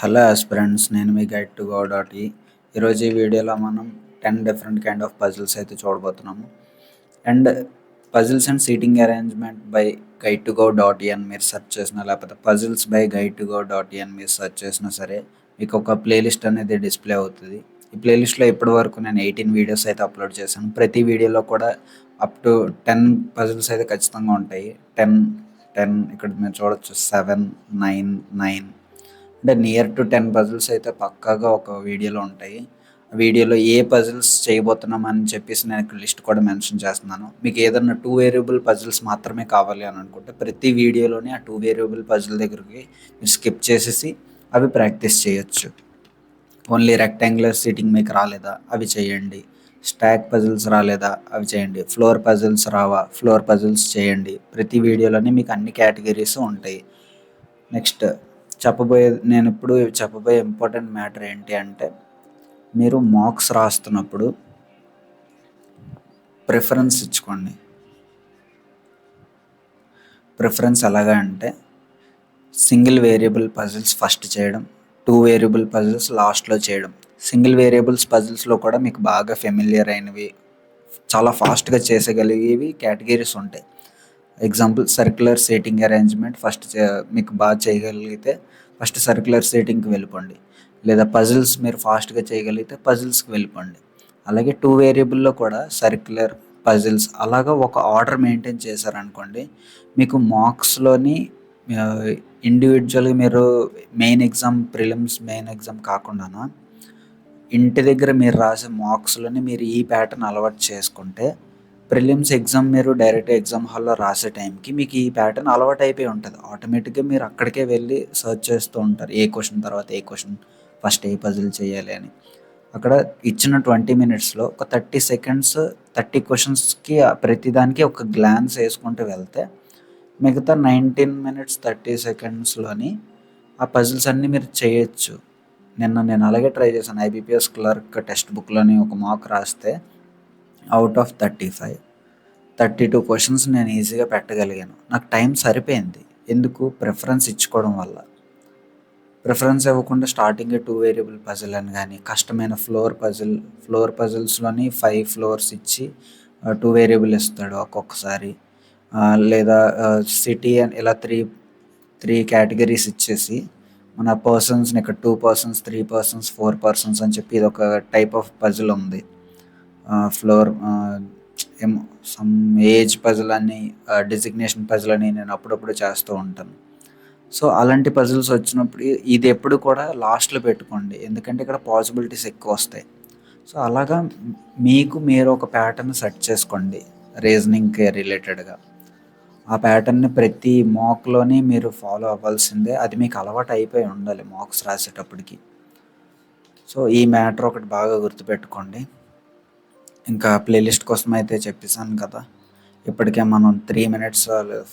Hello aspirants, నేను మీ guide to go dot ఈరోజు ఈ వీడియోలో మనం 10 డిఫరెంట్ కైండ్ ఆఫ్ పజిల్స్ అయితే చూడబోతున్నాము. And puzzles and seating arrangement by guide to go dot అని మీరు సెర్చ్ చేసినా, లేకపోతే puzzles by guide to go dot అని మీరు సెర్చ్ చేసినా సరే మీకు ఒక ప్లేలిస్ట్ అనేది డిస్ప్లే అవుతుంది. ఈ ప్లేలిస్ట్లో ఇప్పటి వరకు నేను 18 వీడియోస్ అయితే అప్లోడ్ చేశాను. ప్రతి వీడియోలో కూడా అప్ టు 10 పజిల్స్ అయితే ఖచ్చితంగా ఉంటాయి. 10 10 ఇక్కడ మీరు చూడొచ్చు, 7 9 9 అంటే నియర్ టు 10 పజిల్స్ అయితే పక్కాగా ఒక వీడియోలో ఉంటాయి. ఆ వీడియోలో ఏ పజిల్స్ చేయబోతున్నాం అని చెప్పేసి నేను ఇక్కడ లిస్ట్ కూడా మెన్షన్ చేస్తున్నాను. మీకు ఏదన్నా 2 వేరియబుల్ పజిల్స్ మాత్రమే కావాలి అని అనుకుంటే ప్రతి వీడియోలోని ఆ 2 వేరియబుల్ పజిల్ దగ్గరికి మీరు స్కిప్ చేసేసి అవి ప్రాక్టీస్ చేయొచ్చు. ఓన్లీ రెక్టాంగులర్ సీటింగ్ మీకు రాలేదా, అవి చేయండి. స్టాక్ పజిల్స్ రాలేదా, అవి చేయండి. ఫ్లోర్ పజిల్స్ రావా, ఫ్లోర్ పజిల్స్ చేయండి. ప్రతి వీడియోలోని మీకు అన్ని కేటగిరీస్ ఉంటాయి. నెక్స్ట్ నేను ఇప్పుడు చెప్పబోయే ఇంపార్టెంట్ మ్యాటర్ ఏంటి అంటే, మీరు మార్క్స్ రాస్తున్నప్పుడు ప్రిఫరెన్స్ ఇచ్చుకోండి. ప్రిఫరెన్స్ ఎలాగా అంటే, సింగిల్ వేరియబుల్ పజిల్స్ ఫస్ట్ చేయడం, 2 వేరియబుల్ పజిల్స్ లాస్ట్లో చేయడం. సింగిల్ వేరియబుల్స్ పజిల్స్లో కూడా మీకు బాగా ఫెమిలియర్ అయినవి, చాలా ఫాస్ట్గా చేసేగలిగేవి కేటగిరీస్ ఉంటాయి. ఎగ్జాంపుల్ సర్క్యులర్ సీటింగ్ అరేంజ్మెంట్ మీకు బాగా చేయగలిగితే ఫస్ట్ సర్క్యులర్ సీటింగ్కి వెళ్ళిపోండి. లేదా పజిల్స్ మీరు ఫాస్ట్గా చేయగలిగితే పజిల్స్కి వెళ్ళిపోండి. అలాగే 2 వేరియబుల్లో కూడా సర్క్యులర్, పజిల్స్ అలాగా ఒక ఆర్డర్ మెయింటైన్ చేశారనుకోండి, మీకు మార్క్స్లోని ఇండివిజువల్గా మీరు main exam, prelims main exam కాకుండా ఇంటి దగ్గర మీరు రాసే మార్క్స్లోని మీరు ఈ ప్యాటర్న్ అలవాటు చేసుకుంటే ప్రిలిమ్స్ ఎగ్జామ్ మీరు డైరెక్ట్ ఎగ్జామ్ హాల్లో రాసే టైంకి మీకు ఈ ప్యాటర్న్ అలవాటు అయిపోయి ఉంటుంది. ఆటోమేటిక్గా మీరు అక్కడికే వెళ్ళి సర్చ్ చేస్తూ ఉంటారు, ఏ క్వశ్చన్ తర్వాత ఏ క్వశ్చన్, ఫస్ట్ ఏ పజిల్ చేయాలి అని. అక్కడ ఇచ్చిన 20 మినిట్స్లో ఒక 30 సెకండ్స్ 30 క్వశ్చన్స్కి ప్రతిదానికి ఒక గ్లాన్స్ వేసుకుంటూ వెళ్తే మిగతా 19 మినిట్స్ 30 సెకండ్స్లోని ఆ పజిల్స్ అన్నీ మీరు చేయొచ్చు. నేను అలాగే ట్రై చేశాను. ఐబీపీఎస్ క్లర్క్ టెక్స్ట్ బుక్లోని ఒక మార్క్ రాస్తే అవుట్ ఆఫ్ 35 32 క్వశ్చన్స్ నేను ఈజీగా పెట్టగలిగాను. నాకు టైం సరిపోయింది. ఎందుకు? ప్రిఫరెన్స్ ఇచ్చుకోవడం వల్ల. ప్రిఫరెన్స్ ఇవ్వకుండా స్టార్టింగే 2 వేరియబుల్ పజిల్ అని కానీ, కష్టమైన ఫ్లోర్ పజిల్స్లోని 5 ఫ్లోర్స్ ఇచ్చి 2 వేరియబుల్ ఇస్తాడు ఒక్కొక్కసారి. లేదా సిటీ అని ఇలా 3 కేటగిరీస్ ఇచ్చేసి మన పర్సన్స్ని ఇక్కడ 2 పర్సన్స్, 3 పర్సన్స్, 4 పర్సన్స్ అని చెప్పి ఇది ఒక టైప్ ఆఫ్ పజిల్ ఉంది. ఫ్లోర్ ఏమో సమ్ ఏజ్ పజిల్ అని, డిజిగ్నేషన్ పజిల్ అని నేను అప్పుడప్పుడు చేస్తూ ఉంటాను. సో అలాంటి పజిల్స్ వచ్చినప్పుడు ఇది ఎప్పుడు కూడా లాస్ట్లో పెట్టుకోండి, ఎందుకంటే ఇక్కడ పాసిబిలిటీస్ ఎక్కువ వస్తాయి. సో అలాగా మీరు ఒక ప్యాటర్న్ సెట్ చేసుకోండి రీజనింగ్కి రిలేటెడ్గా. ఆ ప్యాటర్న్ని ప్రతి మాక్లోని మీరు ఫాలో అవ్వాల్సిందే. అది మీకు అలవాటు అయిపోయి ఉండాలి మార్క్స్ రాసేటప్పటికి. సో ఈ మ్యాటర్ ఒకటి బాగా గుర్తుపెట్టుకోండి. ఇంకా ప్లేలిస్ట్ కోసం అయితే చెప్పేసాను కదా, ఇప్పటికే మనం 3 మినిట్స్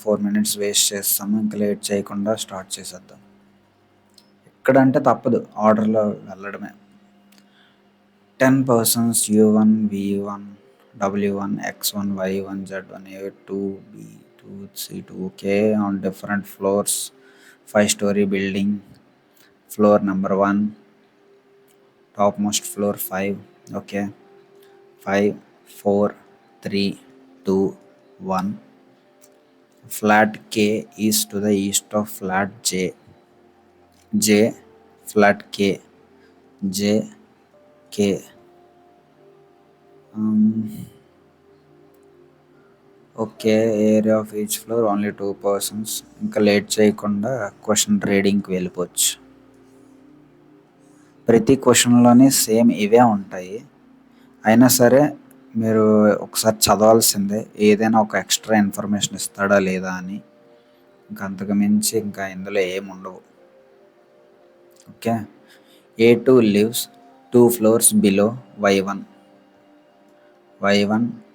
4 మినిట్స్ వేస్ట్ చేస్తాము. ఇంకా లేట్ చేయకుండా స్టార్ట్ చేసేద్దాం. ఎక్కడంటే తప్పదు, ఆర్డర్లో వెళ్ళడమే. 10 persons U1, V1, W1, X1, Y1, Z1, A2, B2, C2, K on different floors, 5-story building. Floor number 1, topmost floor 5. Okay, 5, 4, 3, 2, 1. Flat K is to the east of flat J. Flat K, J, K. Okay, area of each floor only 2 persons. ఇంకా late చేయకుండా question రీడింగ్కి వెళ్ళిపోవచ్చు. ప్రతి క్వశ్చన్లోని same ఇవే ఉంటాయి. అయినా సరే మీరు ఒకసారి చదవాల్సిందే, ఏదైనా ఒక ఎక్స్ట్రా ఇన్ఫర్మేషన్ ఇస్తాడా లేదా అని. ఇంకా అంతకు మించి ఇంకా ఇందులో ఏముండవు. Okay, A2 lives 2 floors below Y1.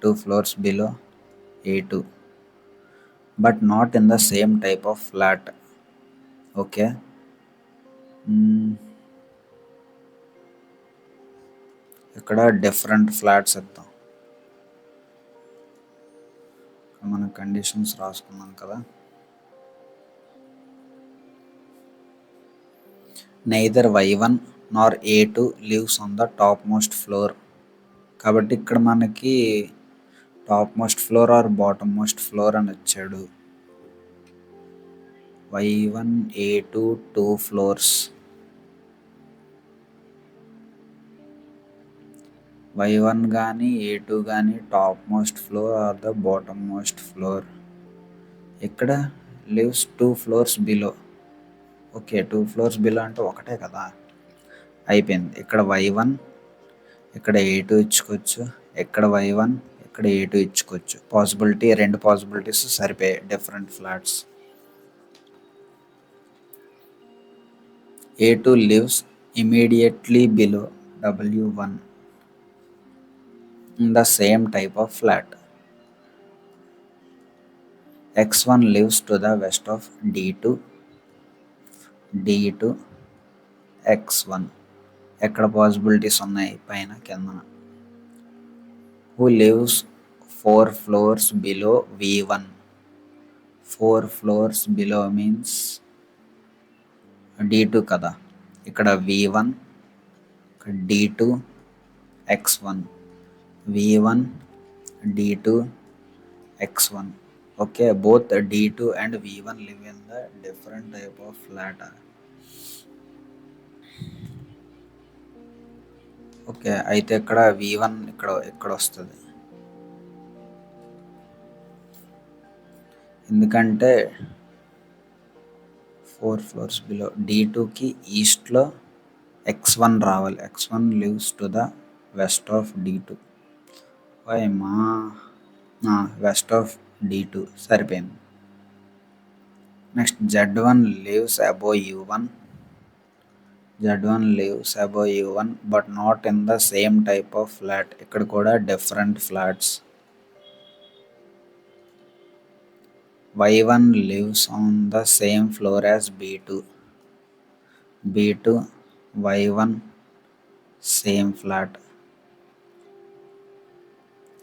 2 floors below A2, but not in the same type of flat. Okay, ఇక్కడ డిఫరెంట్ ఫ్లాట్స్ ఇద్దాం. మన కండిషన్స్ రాసుకున్నాం కదా. neither y1 nor a2 lives on the topmost floor. కాబట్టి ఇక్కడ మనకి top most floor or bottom most floor అని వచ్చాడు. y1 a2 2 ఫ్లోర్స్, y1 కానీ a2 కానీ top most floor or the bottom most floor. ఇక్కడ lives 2 floors below. Okay, 2 floors below అంటే ఒకటే కదా, అయిపోయింది. ఇక్కడ y1 ఇక్కడ a2 ఇచ్చుకోవచ్చు, ఇక్కడ y1 ఇక్కడ a2 ఇచ్చుకోవచ్చు. పాసిబిలిటీ, రెండు పాసిబిలిటీస్ సరిపోయాయి, different flats. a2 lives immediately below w1 in the same type of flat. x1 lives to the west of d2 x1. ఎక్కడ పాసిబిలిటీస్ ఉన్నాయి? పైన కిందన. who lives 4 floors below v1. 4 floors below means d2 కదా, ఇక్కడ v1 ఇక్కడ d2 x1, v1 d2 x1. Okay, both d2 and v1 live in the different type of flat. Okay, అయితే ఇక్కడ v1 ఇక్కడ వస్తుంది, ఎందుకంటే 4 ఫ్లోర్స్ బిలో d2కి ఈస్ట్లో x1 రావాలి. x1 lives to the west of d2. West of d2 సరిపోయింది. Next z1 lives above u1. z1 lives above u1 but not in the same type of flat. ఇక్కడ కూడా different flats. y1 lives on the same floor as b2. y1 same flat.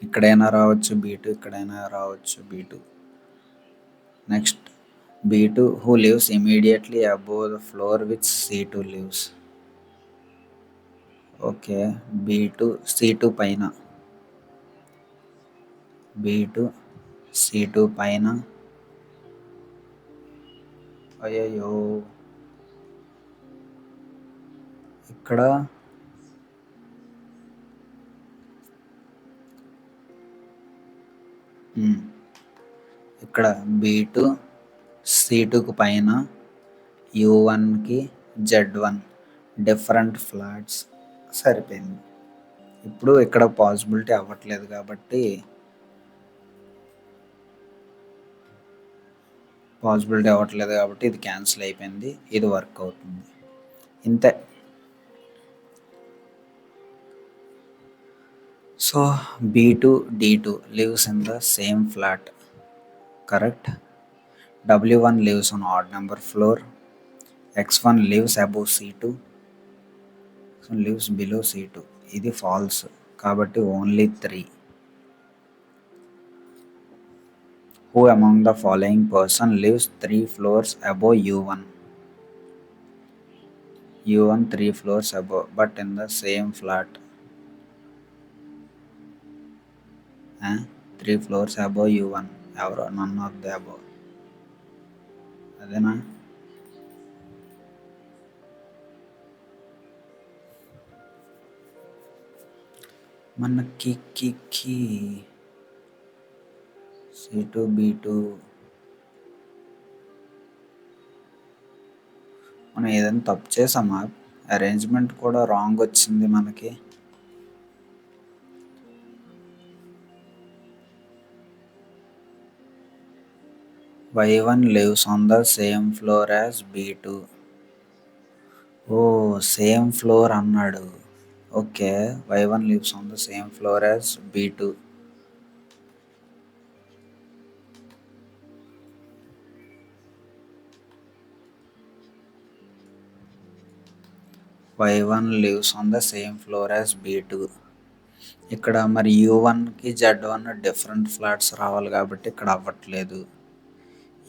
ఇక్కడైనా రావచ్చు b2, ఇక్కడైనా రావచ్చు b2. Next b2 who lives immediately above the floor which c2 lives. Okay, b2 c2 పైన, b2 c2 పైన. అయ్యయ్యో, ఇక్కడ b2 c2కు పైన, u1కి z1 different flats. సరిపోయింది. ఇప్పుడు ఇక్కడ పాసిబిలిటీ అవ్వట్లేదు కాబట్టి ఇది క్యాన్సిల్ అయిపోయింది, ఇది వర్క్ అవుతుంది. ఇంతే. So b2 d2 lives in the same flat. Correct. w1 lives on odd number floor. x1 lives above c2, lives below c2. ఇది ఫాల్స్ కాబట్టి only 3. who among the following person lives 3 floors above u1. u1 3 floors above but in the same flat. 3 floors above u1. ఎవరో, none of the above. అదేనా? మనకి c2 b2 మనం ఏదైనా తప్పు చేసామా? Arrangement కూడా రాంగ్ వచ్చింది మనకి. y1 lives on the same floor as b2. Oh, same floor అన్నాడు. Okay, y1 lives on the same floor as b2. y1 lives on the same floor as b2. ఇక్కడ మరి u1కి z1 డిఫరెంట్ ఫ్లాట్స్ రావాలి కాబట్టి ఇక్కడ అవ్వట్లేదు.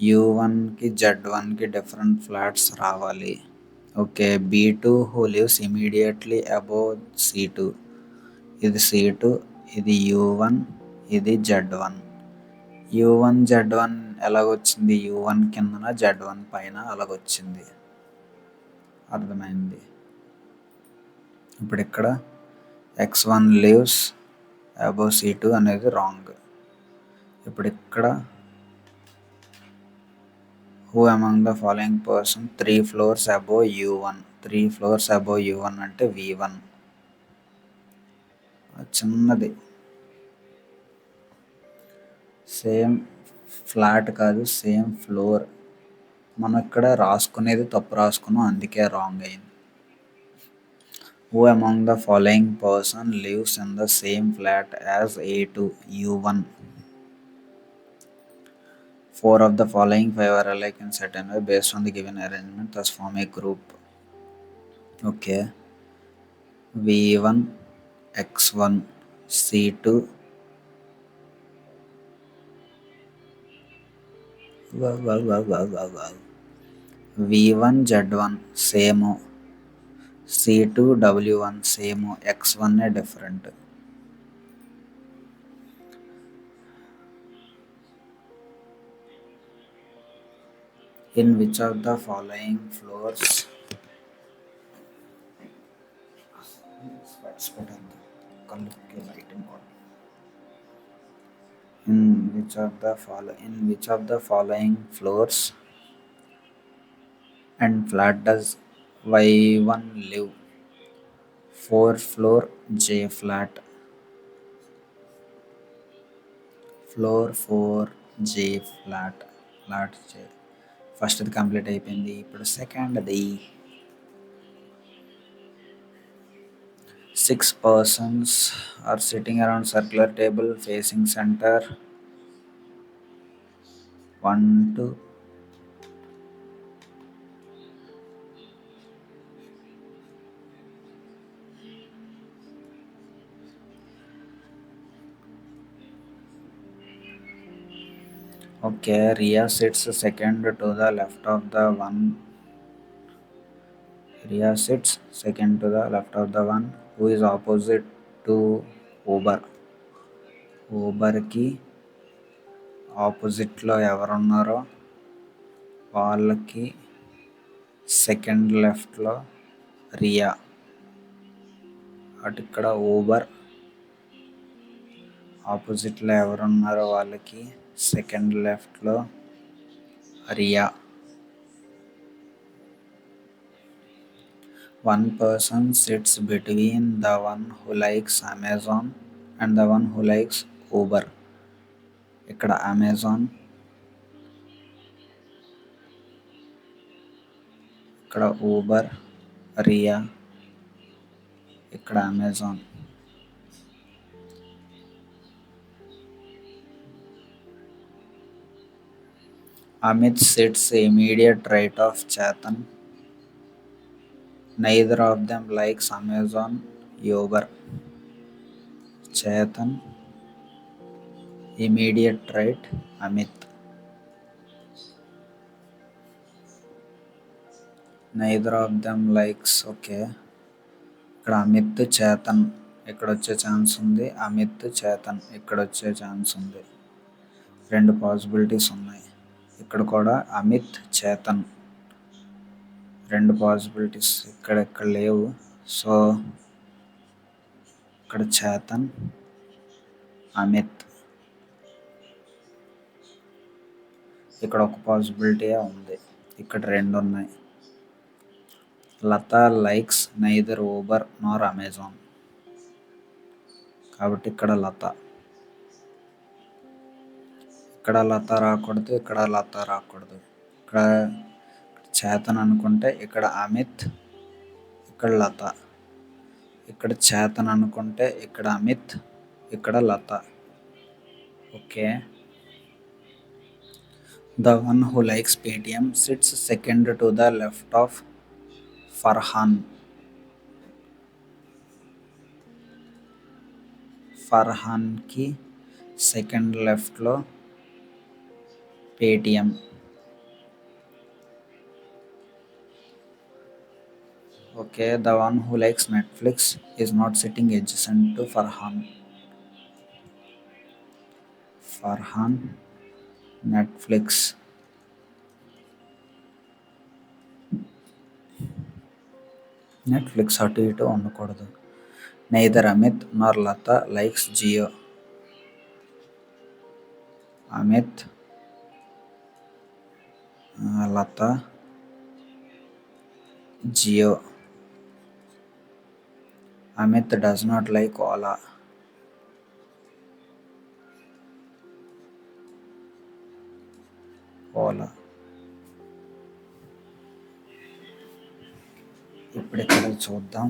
u1కి z1కి different flats రావాలి. Okay. B2 who lives immediately above C2. ఇది C2, ఇది U1, ఇది Z1. U1, Z1 ఎలాగొచ్చింది? U1 కిందన Z1 పైన అలాగొచ్చింది. అర్థమైంది. ఇప్పుడు ఇక్కడ X1 లివ్స్ అబోవ్ C2 అనేది రాంగ్. ఇప్పుడు ఇక్కడ who among the following person 3 floors above U1. 3 floors above U1 అంటే V1. చిన్నది, సేమ్ ఫ్లాట్ కాదు, సేమ్ ఫ్లోర్. మనం ఇక్కడ రాసుకునేది తప్పు రాసుకున్నాం, అందుకే రాంగ్ అయింది. Who among the following person lives in the same flat as A2 U1. 4 of the following 5 are alike in certain way based on the given arrangement, thus form a group. Okay. V1, X1, C2. V1, Z1 same. C2, W1 same. X1 different. In which of the following floors in which of the following floors and flat does Y1 live? 4th floor J flat. Floor 4 J flat. Flat J. First అది complete అయిపోయింది. ఇప్పుడు second అది 6 persons are sitting around circular table facing center. 1, 2. Okay, Ria sits second to the left of the one. Ria sits second to the left of the one who is opposite to Uber. ఊబర్కి ఆపోజిట్లో ఎవరున్నారో వాళ్ళకి second లెఫ్ట్లో రియా. అటు ఇక్కడ Uber ఆపోజిట్లో ఎవరున్నారో వాళ్ళకి second లెఫ్ట్లో Riya. One person sits between the one who likes Amazon and the one who likes Uber. ఇక్కడ అమెజాన్, ఇక్కడ ఊబర్, రియా, ఇక్కడ Amazon. Amit sits immediate right of Chetan. Neither of them likes Amazon, Uber. Chetan, immediate right, Amit. Neither of them likes. Okay, ఇక్కడ అమిత్ చేతన్ ఇక్కడ వచ్చే chance ఉంది, అమిత్ చేతన్ ఇక్కడ వచ్చే chance ఉంది. 2 పాసిబిలిటీస్ ఉన్నాయి. ఇక్కడ కూడా అమిత్ చేతన్ 2 పాసిబిలిటీస్ ఇక్కడ లేవు. సో ఇక్కడ చేతన్, అమిత్. ఇక్కడ ఒక పాసిబిలిటీ ఉంది, ఇక్కడ 2 ఉన్నాయి. లత లైక్స్ నైదర్ ఊబర్ నార్ అమెజాన్, కాబట్టి ఇక్కడ లత. ఇక్కడ లత రాకూడదు, ఇక్కడ లత రాకూడదు. ఇక్కడ చేతన్ అనుకుంటే ఇక్కడ అమిత్, ఇక్కడ లత. ఇక్కడ చేతన్ అనుకుంటే ఇక్కడ అమిత్, ఇక్కడ లత. Okay. The one who likes Paytm sits second to the left of Farhan. ఫర్హాన్కి సెకండ్ లెఫ్ట్లో Paytm. Okay, the one who likes Netflix is not sitting adjacent to Farhan. Farhan, Netflix. Netflix అటు ఇటు ఉండకూడదు. Neither Amit nor Lata likes Jio. Amit, Lata, Jio. Amit does not like Ola. Ola. ఇప్పుడు ఇక్కడ చూద్దాం.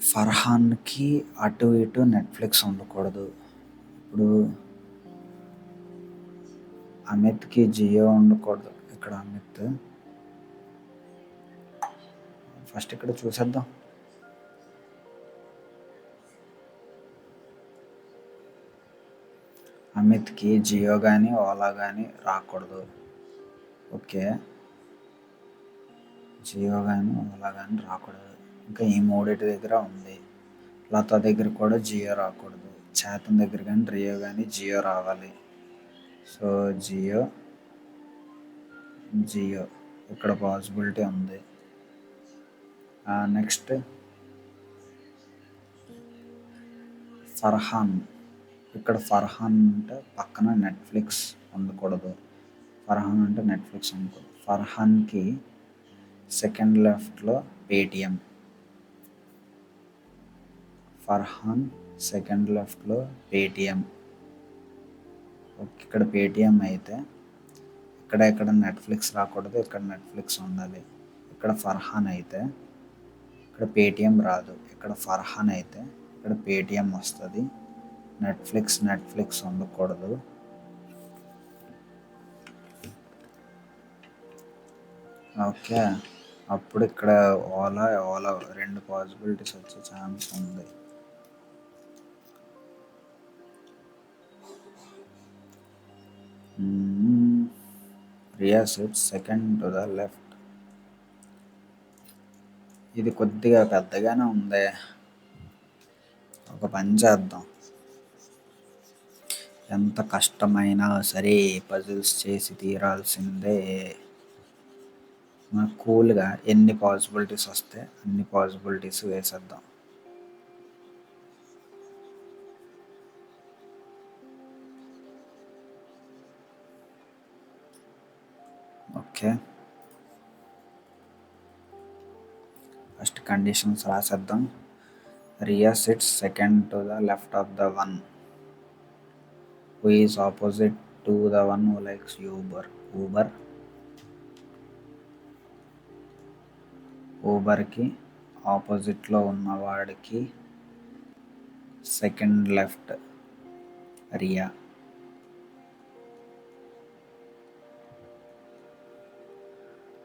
ఫర్హాన్కి అటు ఇటు నెట్ఫ్లిక్స్ ఉండకూడదు. ఇప్పుడు అమిత్కి జియో ఉండకూడదు. ఇక్కడ అమిత్ ఫస్ట్ ఇక్కడ చూసేద్దాం. అమిత్కి జియో కానీ ఓలా కానీ రాకూడదు. ఓకే, జియో కానీ ఓలా కానీ రాకూడదు. ఇంకా ఈ మూడింటి దగ్గర ఉంది. లత దగ్గర కూడా జియో రాకూడదు. చేతన్ దగ్గర కానీ రియో కానీ జియో రావాలి. సో జియో, జియో ఇక్కడ పాసిబిలిటీ ఉంది. నెక్స్ట్ ఫర్హాన్. ఇక్కడ ఫర్హాన్ అంటే పక్కన నెట్ఫ్లిక్స్ ఉండకూడదు. ఫర్హాన్ అంటే నెట్ఫ్లిక్స్ ఉండకూడదు. ఫర్హాన్కి సెకండ్ లెఫ్ట్లో పేటిఎం. ఫర్హాన్ సెకండ్ లెఫ్ట్లో పేటిఎం. ఓకే, ఇక్కడ పేటిఎం అయితే ఇక్కడ నెట్ఫ్లిక్స్ రాకూడదు. ఇక్కడ నెట్ఫ్లిక్స్ ఉండాలి. ఇక్కడ ఫర్హాన్ అయితే ఇక్కడ పేటిఎం రాదు. ఇక్కడ ఫర్హాన్ అయితే ఇక్కడ పేటిఎం వస్తుంది. నెట్ఫ్లిక్స్ ఉండకూడదు. ఓకే, అప్పుడు ఇక్కడ ఓలా రెండు పాసిబిలిటీస్ వచ్చే ఛాన్స్ ఉంది. Riya sits second to the left. ఇది కొద్దిగా పెద్దగానే ఉంది. ఒక పని చేద్దాం. ఎంత కష్టమైనా సరే పజిల్స్ చేసి తీరాల్సిందే. మనకు కూల్గా ఎన్ని పాసిబిలిటీస్ వస్తే అన్ని పాసిబిలిటీస్ వేసేద్దాం. ఓకే, ఫస్ట్ కండిషన్స్ రాసేద్దాం. Riya sits second to the left of the one who is opposite to the one who likes ఊబర్కి ఆపోజిట్లో ఉన్నవాడికి second left Riya.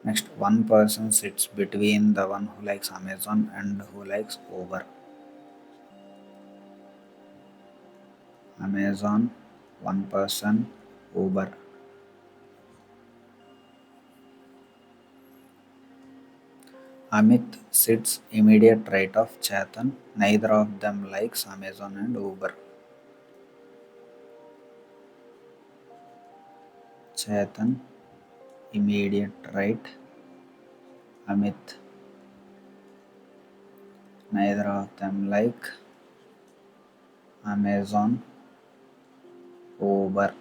Next one person sits between the one who likes Amazon and who likes Uber. Amazon, one person, Uber. Amit sits immediate right of Chetan. Neither of them likes Amazon and Uber. Chetan, immediate right. Amit, neither of them like Amazon, Uber.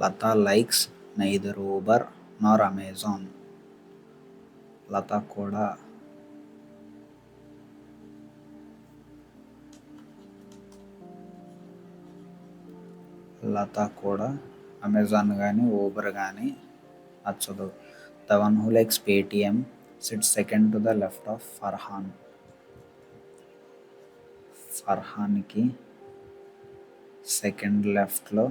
Lata likes neither Uber nor Amazon. Lata కూడా Amazon కానీ Uber కానీ నచ్చదు. The one who likes Paytm sits second to the left of Farhan. ఫర్హాన్కి second లెఫ్ట్లో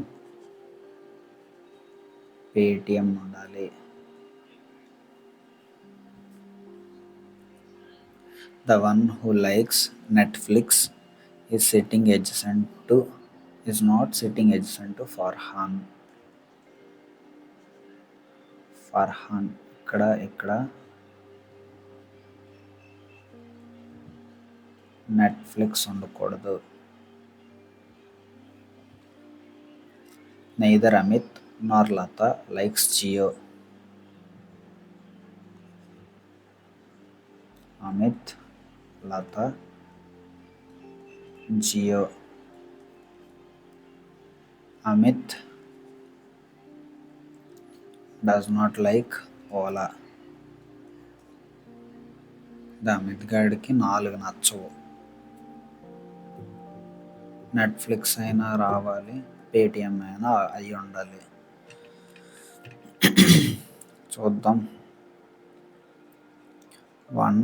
Paytm ఉండాలి. The one who likes Netflix is not sitting adjacent to Farhan. Farhan ఇక్కడ Netflix ఉండకూడదు. Neither Amit nor Lata likes Jio. Amit, Lata, Jio. Amit does not like Ola. Amit గాడికి 4 నచ్చవు. Netflix అయినా రావాలి, Paytm అయినా అయి ఉండాలి. చూద్దాం. 1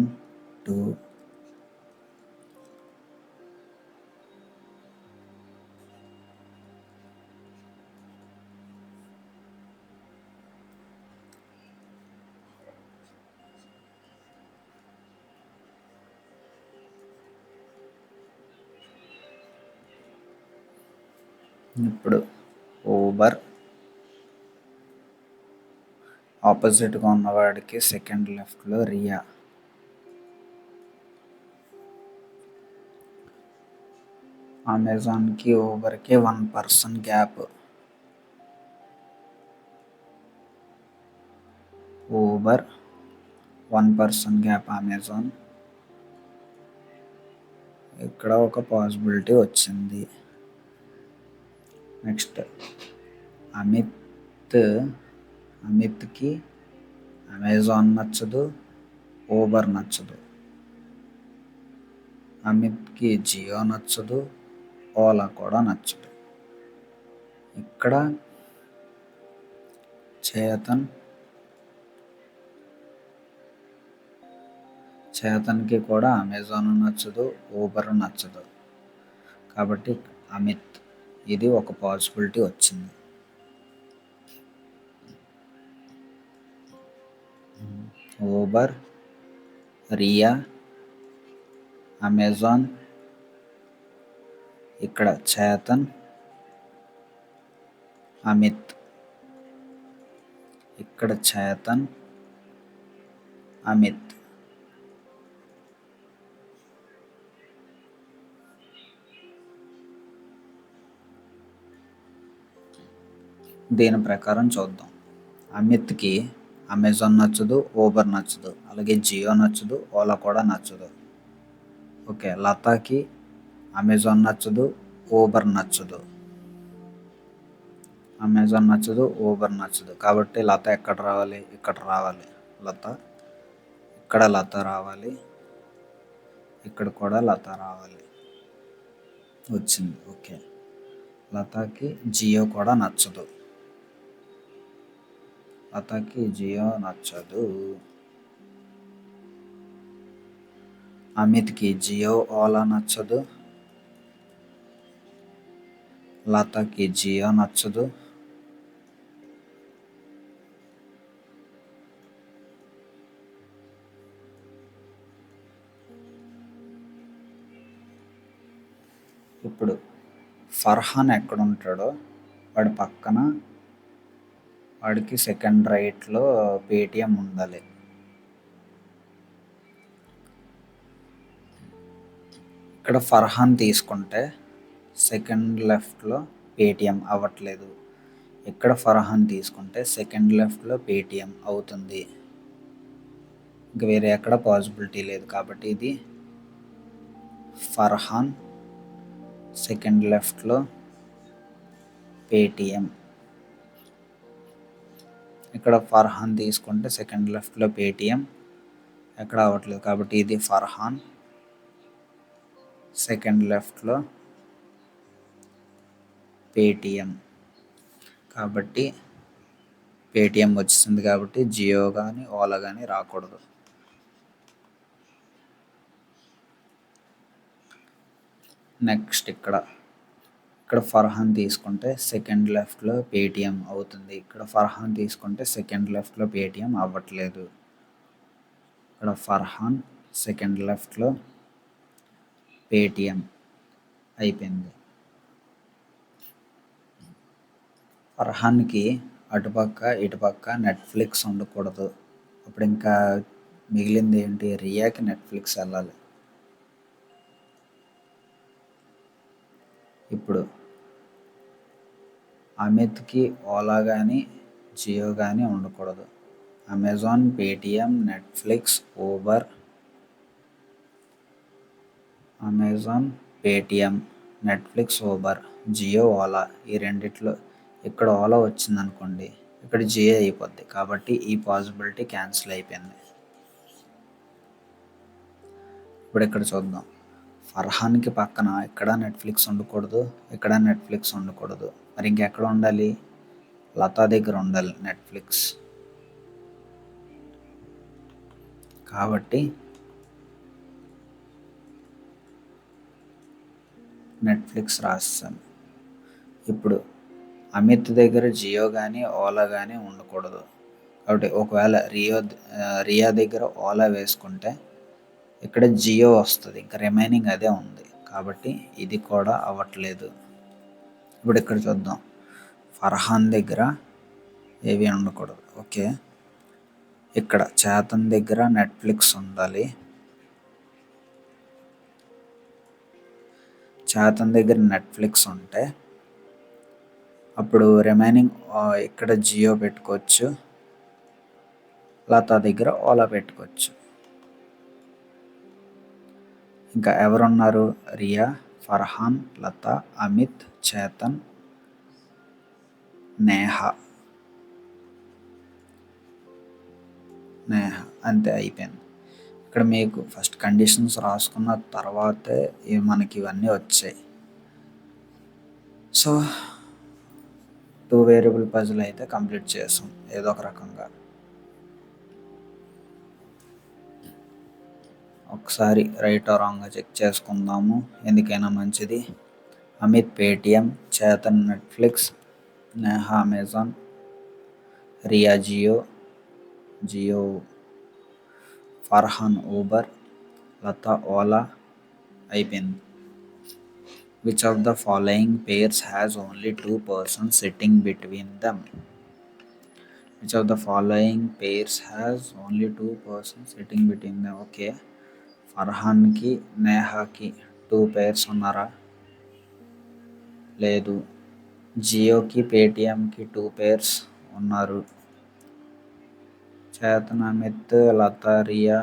2 ఇప్పుడు ఊబర్ ఆపోజిట్గా ఉన్నవాడికి సెకండ్ లెఫ్ట్లో రియా. అమెజాన్కి ఊబర్కి 1% గ్యాప్. Uber 1% gap Amazon. ఇక్కడ ఒక పాసిబిలిటీ వచ్చింది. నెక్స్ట్ అమిత్కి అమెజాన్ నచ్చదు, ఊబర్ నచ్చదు. అమిత్కి జియో నచ్చదు, ఓలా కూడా నచ్చదు. ఇక్కడ చేతన్కి కూడా అమెజాన్ నచ్చదు, ఊబర్ నచ్చదు. కాబట్టి అమిత్, ఇది ఒక పాసిబిలిటీ వచ్చింది. ఊబర్, రియా, అమెజాన్, ఇక్కడ చేతన్, అమిత్. ఇక్కడ చేతన్, అమిత్. దీని ప్రకారం చూద్దాం. అమిత్కి అమెజాన్ నచ్చదు, ఊబర్ నచ్చదు, అలాగే జియో నచ్చదు, ఓలా కూడా నచ్చదు. ఓకే, లతాకి అమెజాన్ నచ్చదు, ఊబర్ నచ్చదు. అమెజాన్ నచ్చదు, ఊబర్ నచ్చదు. కాబట్టి లత ఎక్కడ రావాలి? ఇక్కడ రావాలి లత. ఇక్కడ లత రావాలి, ఇక్కడ కూడా లత రావాలి. వచ్చింది. ఓకే, లతాకి జియో కూడా నచ్చదు. లతాకి జియో నచ్చదు. అమిత్కి జియో, ఓలా నచ్చదు. లతాకి జియో నచ్చదు. ఇప్పుడు ఫర్హాన్ ఎక్కడ ఉంటాడో వాడి పక్కన వాడికి సెకండ్ రైట్లో పేటిఎం ఉండాలి. ఇక్కడ ఫర్హాన్ తీసుకుంటే సెకండ్ లెఫ్ట్లో పేటిఎం అవ్వట్లేదు. ఇక్కడ ఫర్హాన్ తీసుకుంటే సెకండ్ లెఫ్ట్లో పేటిఎం అవుతుంది. ఇంక వేరే ఎక్కడ పాసిబిలిటీ లేదు. కాబట్టి ఇది ఫర్హాన్ సెకండ్ లెఫ్ట్లో పేటిఎం. ఇక్కడ ఫర్హాన్ తీసుకుంటే సెకండ్ లెఫ్ట్లో పేటిఎం ఎక్కడ అవ్వట్లేదు. కాబట్టి ఇది ఫర్హాన్ సెకండ్ లెఫ్ట్లో పేటిఎం. కాబట్టి పేటిఎం వచ్చింది. కాబట్టి జియో కానీ ఓలా కానీ రాకూడదు. నెక్స్ట్ ఇక్కడ ఫర్హాన్ తీసుకుంటే సెకండ్ లెఫ్ట్లో పేటిఎం అవుతుంది. ఇక్కడ ఫర్హాన్ తీసుకుంటే సెకండ్ లెఫ్ట్లో పేటిఎం అవ్వట్లేదు. ఇక్కడ ఫర్హాన్ సెకండ్ లెఫ్ట్లో పేటిఎం అయిపోయింది. ఫర్హాన్కి అటుపక్క ఇటుపక్క నెట్ఫ్లిక్స్ ఉండకూడదు. అప్పుడు ఇంకా మిగిలింది ఏంటి, రియాకి నెట్ఫ్లిక్స్ వెళ్ళాలి. ఇప్పుడు అమిత్కి ఓలా కానీ జియో కానీ ఉండకూడదు. Amazon, Paytm, Netflix, Uber, Amazon, Paytm, Netflix, Uber, Jio, Ola. ఈ రెండిట్లో ఇక్కడ ఓలా వచ్చిందనుకోండి, ఇక్కడ జియో అయిపోద్ది. కాబట్టి ఈ పాసిబిలిటీ క్యాన్సిల్ అయిపోయింది. ఇప్పుడు ఇక్కడ చూద్దాం. ఫర్హాన్కి పక్కన ఇక్కడ నెట్ఫ్లిక్స్ ఉండకూడదు, ఇక్కడ నెట్ఫ్లిక్స్ ఉండకూడదు. మరి ఇంకెక్కడ ఉండాలి? లతా దగ్గర ఉండాలి నెట్ఫ్లిక్స్. కాబట్టి నెట్ఫ్లిక్స్ రాస్తాను. ఇప్పుడు అమిత్ దగ్గర జియో కానీ ఓలా కానీ ఉండకూడదు. కాబట్టి ఒకవేళ రియా దగ్గర ఓలా వేసుకుంటే ఇక్కడ జియో వస్తుంది. ఇంకా రిమైనింగ్ అదే ఉంది. కాబట్టి ఇది కూడా అవ్వట్లేదు. ఇప్పుడు ఇక్కడ చూద్దాం. ఫర్హాన్ దగ్గర ఏవి ఉండకూడదు. ఓకే, ఇక్కడ చేతన్ దగ్గర నెట్ఫ్లిక్స్ ఉండాలి. చేతన్ దగ్గర నెట్ఫ్లిక్స్ ఉంటే అప్పుడు రిమైనింగ్ ఇక్కడ జియో పెట్టుకోవచ్చు, లతా దగ్గర ఓలా పెట్టుకోవచ్చు. ఇంకా ఎవరున్నారు? రియా, ఫర్హాన్, లత, అమిత్, చేతన్, నేహ. అంతే, అయిపోయింది. ఇక్కడ మీకు ఫస్ట్ కండిషన్స్ రాసుకున్న తర్వాతే మనకి ఇవన్నీ వచ్చాయి. సో 2 వేరియబుల్ పజిల్ అయితే కంప్లీట్ చేసాం ఏదో ఒక రకంగా. ఒకసారి రైట్ ఆర్ రాంగ్గా చెక్ చేసుకుందాము, ఎందుకైనా మంచిది. Amit Paytm, Chetan Netflix, Neha Amazon, Riya Jio, Farhan Uber, Lata Ola. అయిపోయింది. Which of the following pairs has only 2 persons sitting between them? Which of the following pairs has only 2 persons sitting between them? Okay, ఫర్హాన్కి నేహాకి 2 pairs ఉన్నారా? లేదు. జియోకి పేటిఎంకి 2 pairs ఉన్నారు. Chetan Amit, Lata Riya,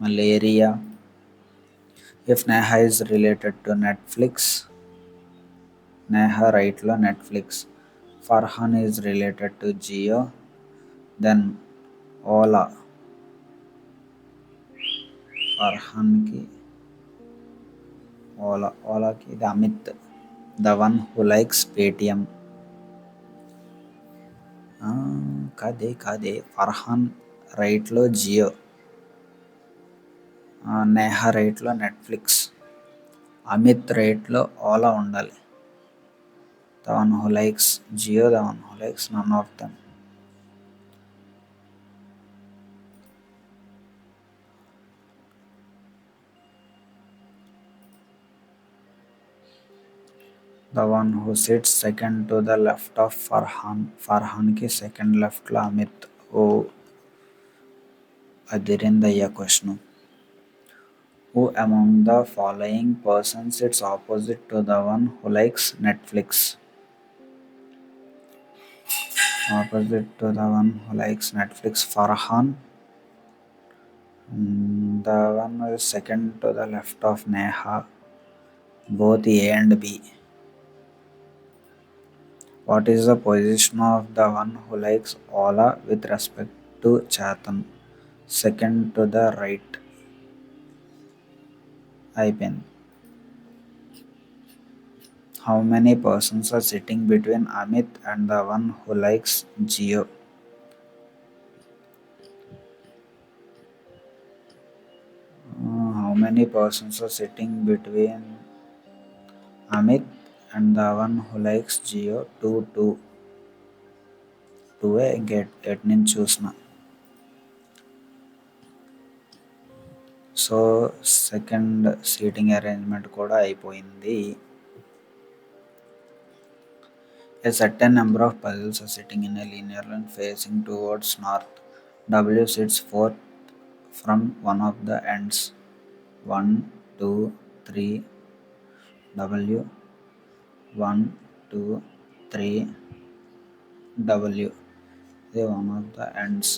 malaria. If Neha is related to Netflix, Neha రైట్లో Netflix. Farhan is related to Jio, then ఓలా. ఫర్హాన్కి ఓలాకి ఇది Amit, the one who likes Paytm. కాదే ఫర్హాన్ రైట్లో జియో, నేహ రైట్లో నెట్ఫ్లిక్స్, అమిత్ రైట్లో ఓలా ఉండాలి. The one who likes Jio, the one who likes none of them. The one who sits second to the left of ఫర్హాన్కి సెకండ్ లెఫ్ట్లో అమిత్. ఓ అదిరిందయ్యా question. Who among the following persons sits opposite to the one who likes Netflix? Opposite to the one who likes Netflix, Farhan. The one who is second to the left of Neha, both A and B. What is the position of the one who likes Ola with respect to Chetan? Second to the right. అయిపోయింది. How many persons are sitting between Amit and the one who likes Jio? How many persons are sitting between Amit and the one who likes Jio? 2. 2 ఇంకెట్ నుంచి చూసిన. So second seating arrangement కూడా అయిపోయింది. A certain number of puzzles are sitting in a linear line facing towards north. W sits forth from one of the ends. 1, 2, 3. W 1, 2, 3. W is one of the ends.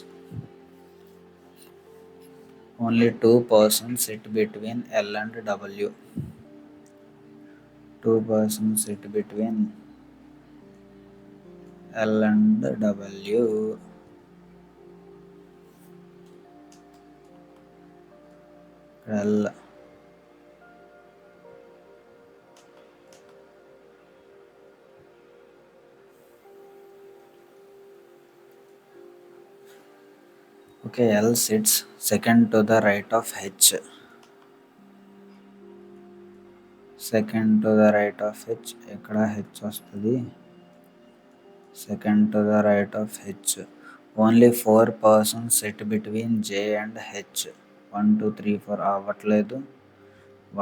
Only two persons sit between L and W. Two persons sit between L and W. L. Okay, L sits second to the right of H. Second to the right of H. Ekkada H వస్తుంది. Second to the right of H. Only four persons sit between J and H. 1, 2, 3, 4 అవ్వట్లేదు.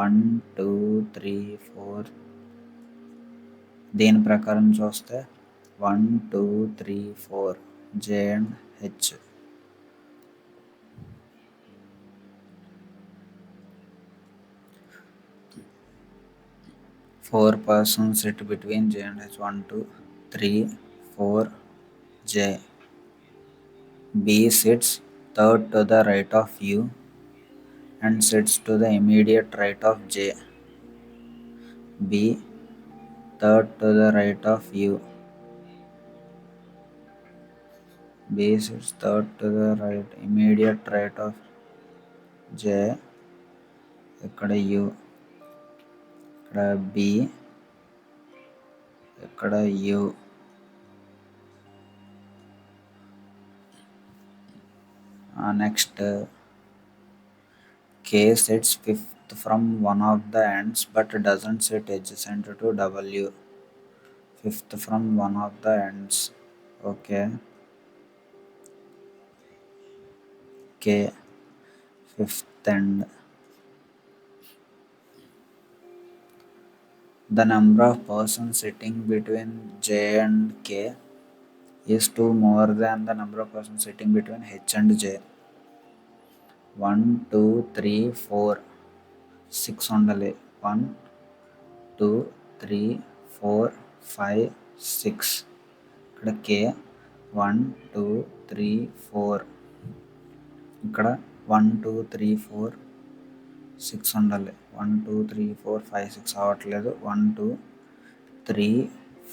1, 2, 3, 4. దీని ప్రకారం చూస్తే 1, 2, 3, 4 J and H. Four persons sit between J and H. 1, 2, 3, 4 J. B sits third to the right of U and sits to the immediate right of J. B third to the right of U. B sits third to the right, immediate right of J. ఇక్కడ U, ఇక్కడ B, ఇక్కడ U. Next, K sits fifth from one of the ends but doesn't sit adjacent to W. Fifth from one of the ends. Okay. K fifth end. The number of persons sitting between J and K is 2 more than the number of persons sitting between H and J. 1, 2, 3, 4, 6 ఉండాలి. 1, 2, 3, 4, 5, 6. ఇక్కడ K 1, 2, 3, 4. ఇక్కడ 1, 2, 3, 4, 6 ఉండాలి. 1, 2, 3, 4, 5, 6 అవ్వట్లేదు. 1, 2, 3,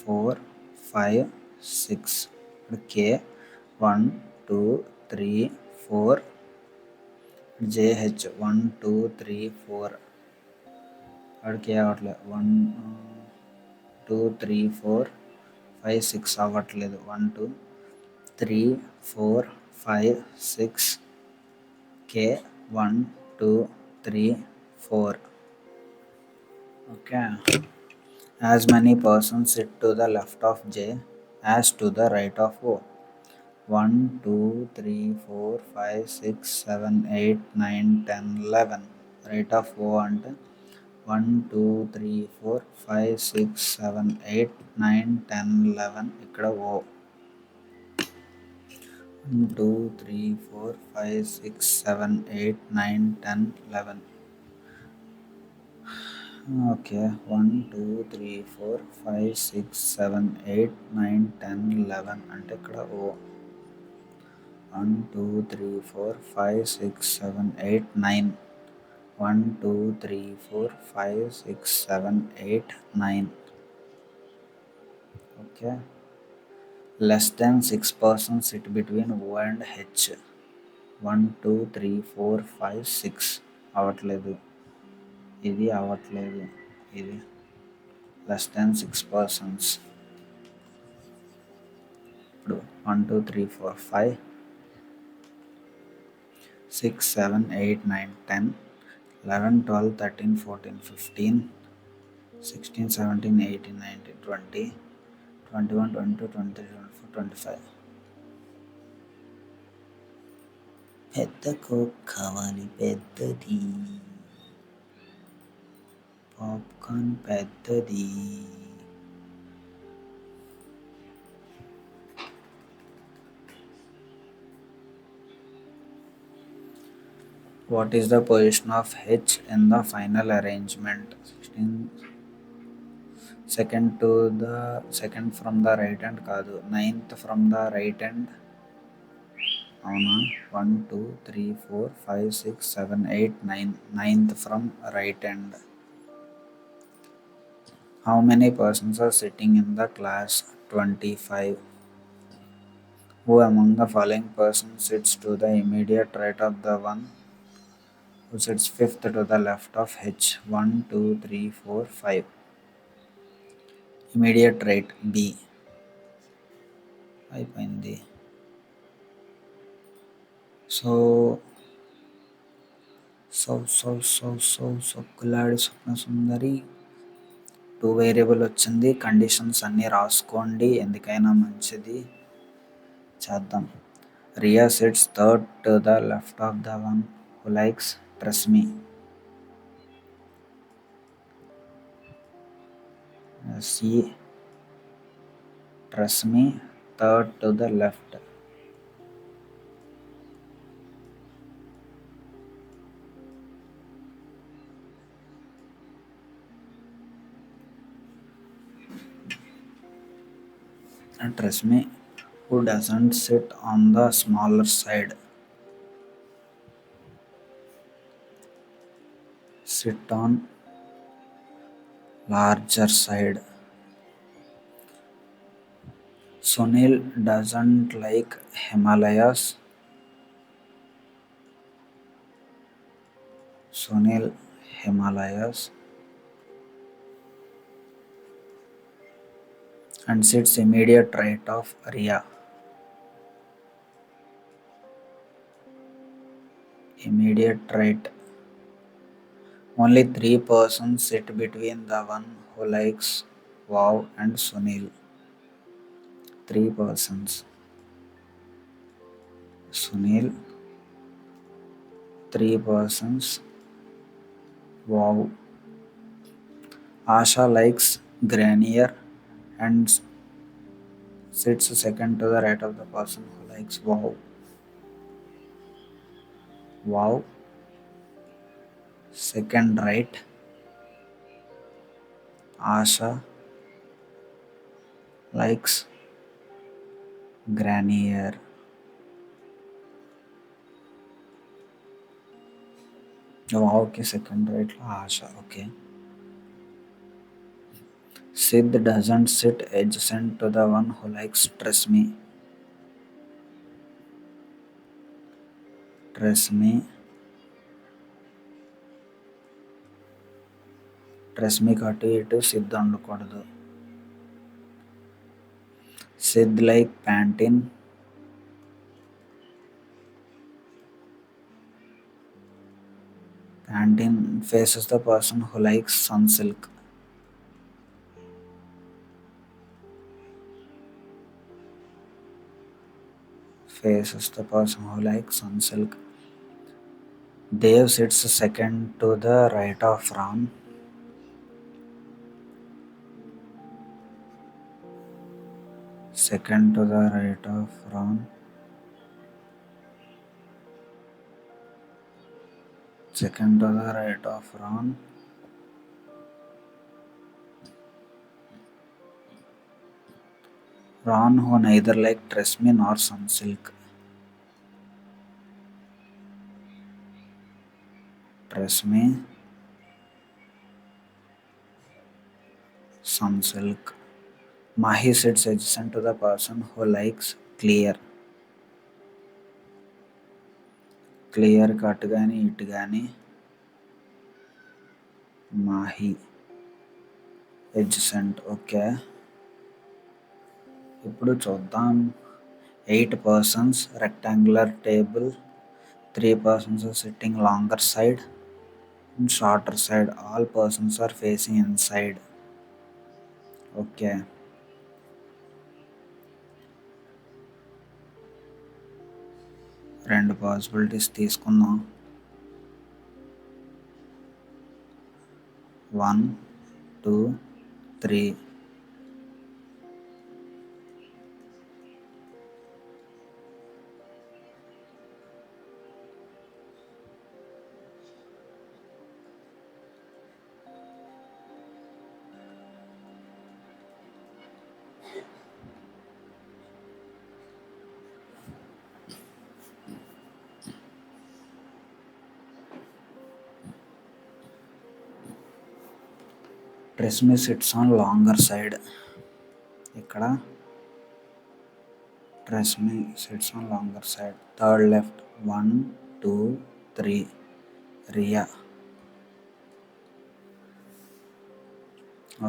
4, 5, 6. ఇక్కడ K 1, 2, 3, 4. JH 1, 2, 3, 4. ఇక్కడ K అవ్వట్లేదు. 1, 2, 3, 4, 5, 6 అవ్వట్లేదు. 1, 2, 3, 4, 5, 6. K 1, 2, 3, 4. Okay. As many persons sit to the left of J as to the right of O. 1, 2, 3, 4, 5, 6, 7, 8, 9, 10, 11. Right of O అంటే 1, 2, 3, 4, 5, 6, 7, 8, 9, 10, 11. ఇక్కడ O. 1, 2, 3, 4, 5, 6, 7, 8, 9, 10, 11. Okay. 1, 2, 3, 4, 5, 6, 7, 8, 9, 10, 11 అంటే ఇక్కడ O. 1, 2, 3, 4, 5, 6, 7, 8, 9. 1, 2, 3, 4, 5, 6, 7, 8, 9. Okay. Less than 6 persons sit between O and H. 1, 2, 3, 4, 5, 6 అవ్వట్లేదు. ఇది అవ్వట్లేదు. ఇది less than 6 persons. ఇప్పుడు 1, 2, 3, 4, 5, 6, 7, 8, 9, 10, 11, 12, 13, 14, 15, 16, 17, 18, 19, 20, 21, 22, 23, 24, 25. పెద్ద కోక్ కావాలి, పెద్దది. పాప్కార్న్ పెద్దది. What is the position of H in the final arrangement? 16 second to the second from the right hand కాదు, ninth from the right hand. అవునా? 1 2 3 4 5 6 7 8 9, ninth from right hand. How many persons are sitting in the class? 25. Who among the following persons sits to the immediate right of the one who sits fifth to the left of H? 1 2 3 4 5. Immediate right B. అయిపోయింది. So సొక్కులాడి స్వప్న సుందరి 2 variable వచ్చింది. Conditions అన్నీ రాసుకోండి, ఎందుకైనా మంచిది. చేద్దాం. Riya sits third to the left of the one who likes trust me. See trust me third to the left. Trust me, who doesn't sit on the smaller side? Sit on larger side. Sunil doesn't like Himalayas. Sunil Himalayas and sits immediate right of Riya. Immediate right. Only 3 persons sit between the one who likes Wow and Sunil. 3 persons. Sunil, 3 persons. Wow. Asha likes Granier and sits second to the right of the person who likes Wow. Wow. Second right. Asha likes Granier. Wow ki second right lo Asha. Okay. Sid doesn't sit adjacent to the one who likes Trust Me. Trust Me. Trust Me అటు ఇటు సిద్ధ్ ఉండకూడదు. Sid like Pantene. Pantin faces the person who likes Sunsilk. Faces the person who likes Sunsilk. Dev sits second to the right of Ram. Second to the right of Ram. Second to the right of Ram. Ron who neither like Trust Me nor Sunsilk. Trust Me. Sunsilk. Mahi sits adjacent to the person who likes Clear. Clear అటు కానీ ఇటు కానీ Mahi adjacent. Okay, ఇప్పుడు చూద్దాం. 8 persons rectangular table. 3 persons are sitting longer side and shorter side. All persons are facing inside. Okay, రెండు possibilities తీసుకుందాం. 1 2 3. Tresemme sits on longer side. ఇక్కడ Tresemme sits on longer side. Third left 1 2 3 Riya.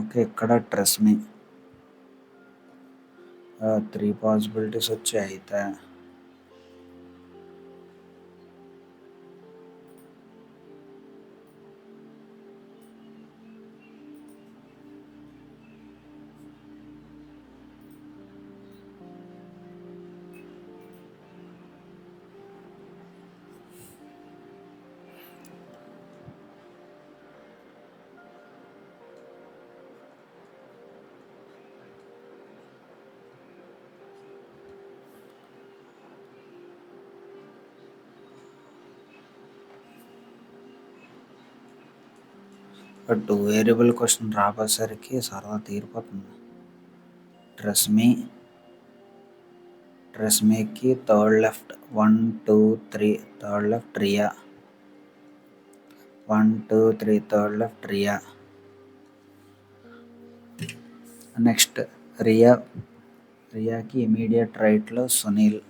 Okay, ఇక్కడ Tresemme. 3 possibilities వచ్చాయి అయితే. Two variable question రాబోసరికి సర్వా తీరిపోతుంది. ట్రెస్మీకి third left 1 2 3 third left Riya. 1 2 3 third left Riya. Next రియాకి ఇమీడియట్ రైట్లో సునీల్.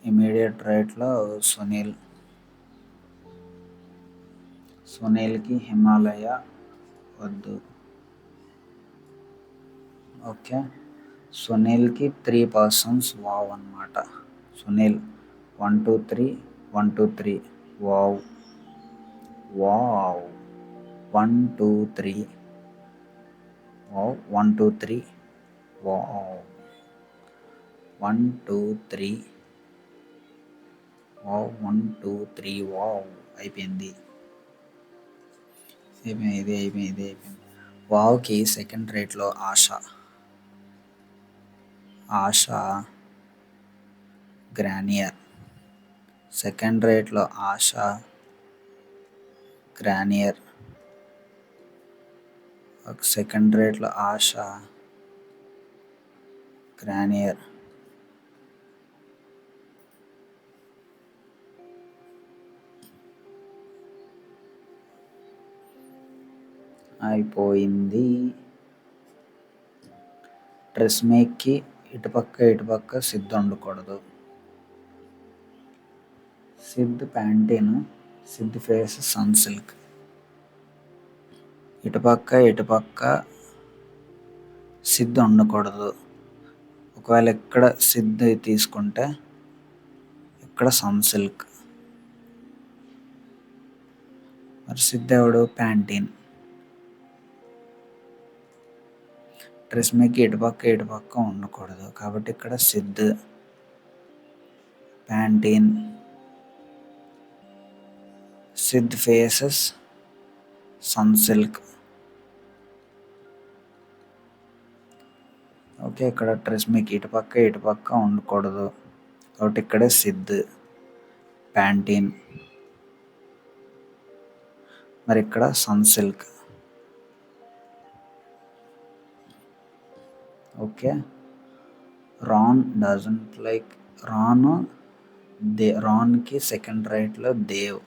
ఇమీడియట్ రైట్లో సునీల్కి హిమాలయ వద్దు. ఓకే, సునీల్కి 3 పర్సన్స్ వావ్ అన్నమాట. Sunil 1 2 3 1 2 3 wow 1 2 3 wow 1 2 3 wow 1 2 3 wow 1 2 3 wow. అయిపోయింది. వావ్కి సెకండ్ రైట్లో ఆశ గ్రానియర్. సెకండ్ రైట్లో ఆశ గ్రానియర్. సెకండ్ రైట్లో ఆశ గ్రానియర్. అయిపోయింది. ట్రెస్మీకి ఇటుపక్క సిద్ధ్ ఉండకూడదు. Sid Pantene. Sid face Sunsilk. ఇటుపక్క సిద్ధ్ ఉండకూడదు. ఒకవేళ ఇక్కడ సిద్ధ్ తీసుకుంటే ఇక్కడ సన్సిల్క్. మరి సిద్ధ్ ఎవడు? ప్యాంటీన్. ట్రెస్మీకి ఇటుపక్క ఉండకూడదు కాబట్టి ఇక్కడ Sid Pantene. Sid faces Sunsilk. Okay, ఇక్కడ ట్రెస్మీకి ఇటుపక్క ఉండకూడదు కాబట్టి ఇక్కడ సిద్ధ్ ప్యాంటీన్. మరి ఇక్కడ సన్సిల్క్. ఓకే, రాన్కి సెకండ్ రైట్లో దేవ్.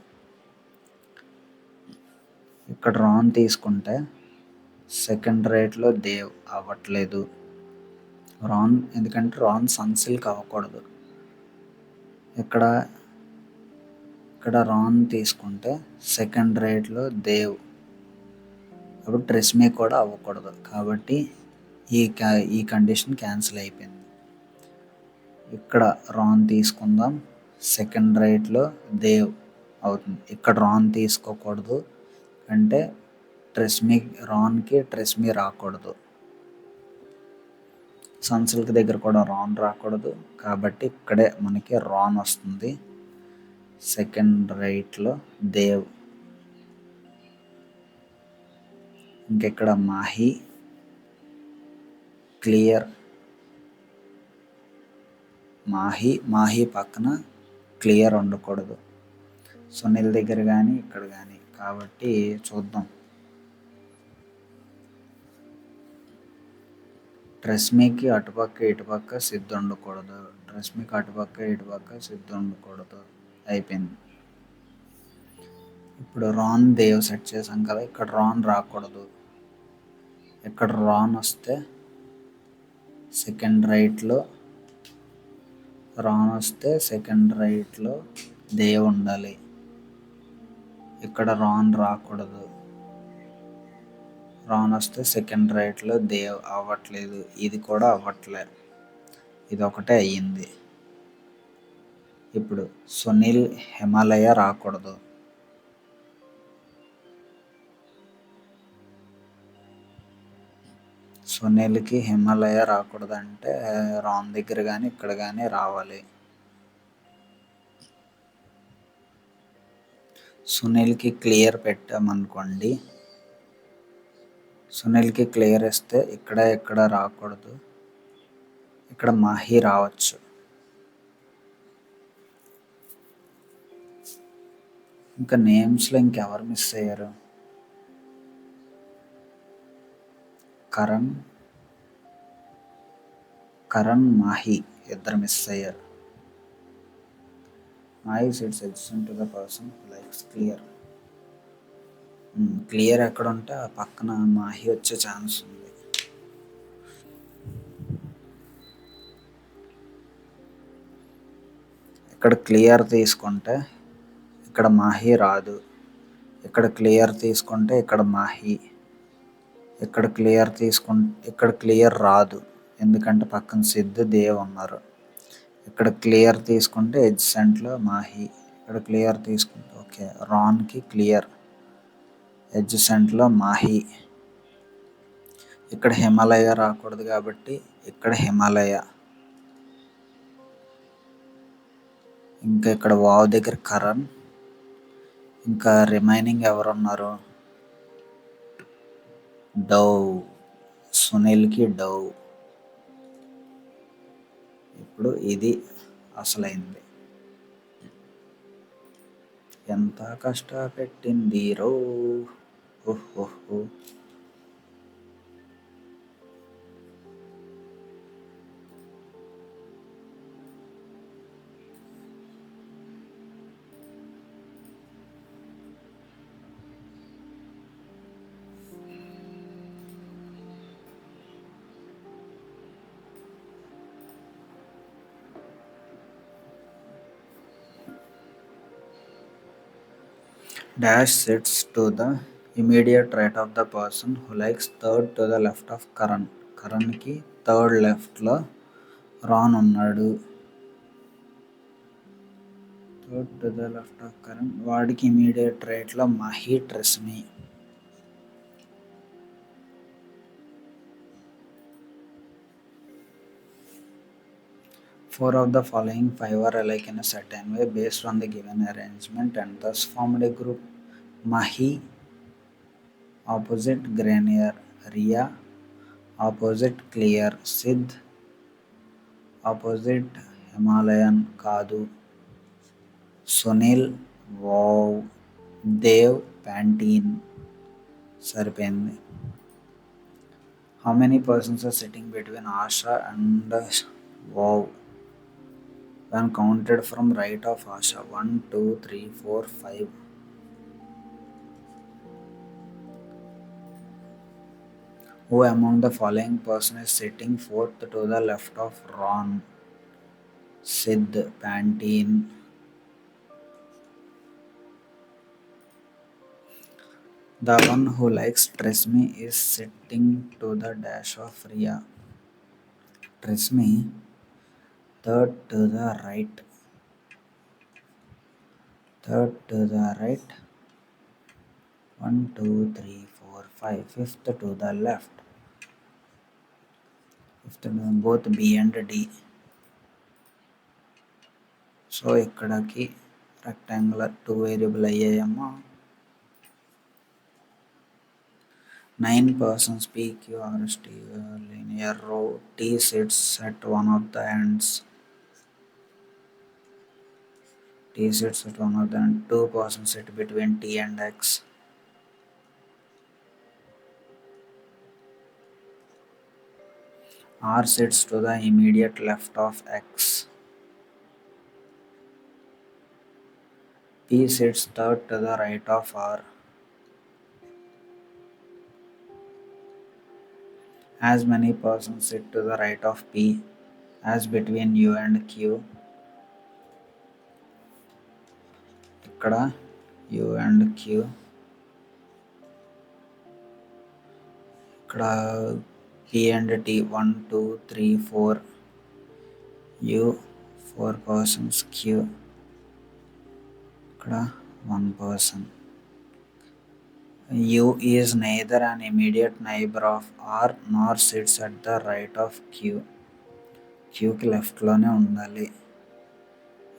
ఇక్కడ రాన్ తీసుకుంటే సెకండ్ రైట్లో దేవ్ అవ్వట్లేదు. ఎందుకంటే రాన్ సన్సిల్క్ అవ్వకూడదు. ఇక్కడ రాన్ తీసుకుంటే సెకండ్ రైట్లో దేవ్, అప్పుడు ట్రెస్మీ కూడా అవ్వకూడదు కాబట్టి ఈ కండిషన్ క్యాన్సిల్ అయిపోయింది. ఇక్కడ రాన్ తీసుకుందాం, సెకండ్ రైట్లో దేవ్ అవుతుంది. ఇక్కడ రాన్ తీసుకోకూడదు అంటే రాన్కి ట్రెస్మీ రాకూడదు. సన్సిల్క్ దగ్గర కూడా రాన్ రాకూడదు కాబట్టి ఇక్కడే మనకి రాన్ వస్తుంది. సెకండ్ రైట్లో దేవ్. ఇంకెక్కడ క్లియర్. మాహి పక్కన క్లియర్ ఉండకూడదు సునీల్ దగ్గర కానీ ఇక్కడ కానీ. కాబట్టి చూద్దాం. ట్రెస్మీకి ఇటుపక్క సిద్ధ్ ఉండకూడదు. అయిపోయింది. ఇప్పుడు రాన్ దేవ్ సెట్ చేసాం కదా, ఇక్కడ రాన్ రాకూడదు. ఇక్కడ రాన్ వస్తే సెకండ్ రైట్లో దేవ్ ఉండాలి. ఇక్కడ రాన్ రాకూడదు. రాన్ వస్తే సెకండ్ రైట్లో దేవ్ అవ్వట్లేదు. ఇది కూడా అవ్వట్లేదు. ఇది ఒకటే అయ్యింది. ఇప్పుడు సునీల్ హిమాలయ రాకూడదు. సునీల్కి హిమాలయ రాకూడదు అంటే రాన్ దగ్గర కానీ ఇక్కడ కానీ రావాలి. సునీల్కి క్లియర్ పెట్టామనుకోండి, సునీల్కి క్లియర్ ఇస్తే ఇక్కడ రాకూడదు. ఇక్కడ మాహి రావచ్చు. ఇంకా నేమ్స్లో ఇంకెవరు మిస్ అయ్యారు? కరణ్ మాహి ఇద్దరు మిస్ అయ్యారు. Mahe sets adjacent to the person likes clear. Clear ఎక్కడ ఉంటే ఆ పక్కన మాహి వచ్చే ఛాన్స్ ఉంది. ఇక్కడ క్లియర్ తీసుకుంటే ఇక్కడ మాహి రాదు. ఇక్కడ క్లియర్ తీసుకుంటే ఇక్కడ మాహి. ఇక్కడ క్లియర్ రాదు, ఎందుకంటే పక్కన సిద్ధు దేవ్ ఉన్నారు. ఇక్కడ క్లియర్ తీసుకుంటే ఎడ్జసెంట్లో మాహి. ఇక్కడ క్లియర్ తీసుకుంటే ఓకే, రాన్కి క్లియర్, ఎడ్జసెంట్లో మాహి. ఇక్కడ హిమాలయ రాకూడదు కాబట్టి ఇక్కడ హిమాలయ. ఇంకా ఇక్కడ వావ్ దగ్గర కరణ్. ఇంకా రిమైనింగ్ ఎవరున్నారు? డవ్. సునీల్కి డవ్. ఇప్పుడు ఇది అసలైంది. ఎంత కష్టపెట్టింది రో. ఓహో. Dash sits to the immediate right of the person who likes third to the left of Karan. కరణ్కి థర్డ్ లెఫ్ట్లో రాన్ ఉన్నాడు. Third to the left of Karan. వాడికి ఇమీడియట్ రైట్లో Mahi Tresemme. Four of the following five are alike in a certain way based on the given arrangement and thus formed a group. Mahi, opposite Grenier. Ria, opposite Clear. Siddh, opposite Himalayan Kadu. Sunil, Wow. Dev, Pantene. సరిపోయింది. How many persons are sitting between Asha and Wow when counted from right of Asha? 1, 2, 3, 4, 5. Who among the following person is sitting fourth to the left of Ron? Siddh, Pantene. The one who likes Tresemme is sitting to the dash of Ria. Tresemme, third to the right. Third to the right. 1, 2, 3, 4, 5. Fifth to the left. Fifth to both B and D. So ఇక్కడికి rectangular 2 variable అయ్యాయమ్మా. 9 persons PQRST linear row. T sits at one of the ends. T sits at one of the ends. 2 persons sit between T and X. R sits to the immediate left of X. P sits third to the right of R. As many persons sit to the right of P as between U and Q. ఇక్కడ U and Q, ఇక్కడ P and T 1 2 3 4, U 4 persons, Q ఇక్కడ 1 person. U is neither an immediate neighbor of R nor sits at the right of Q. Qకి లెఫ్ట్లోనే ఉండాలి,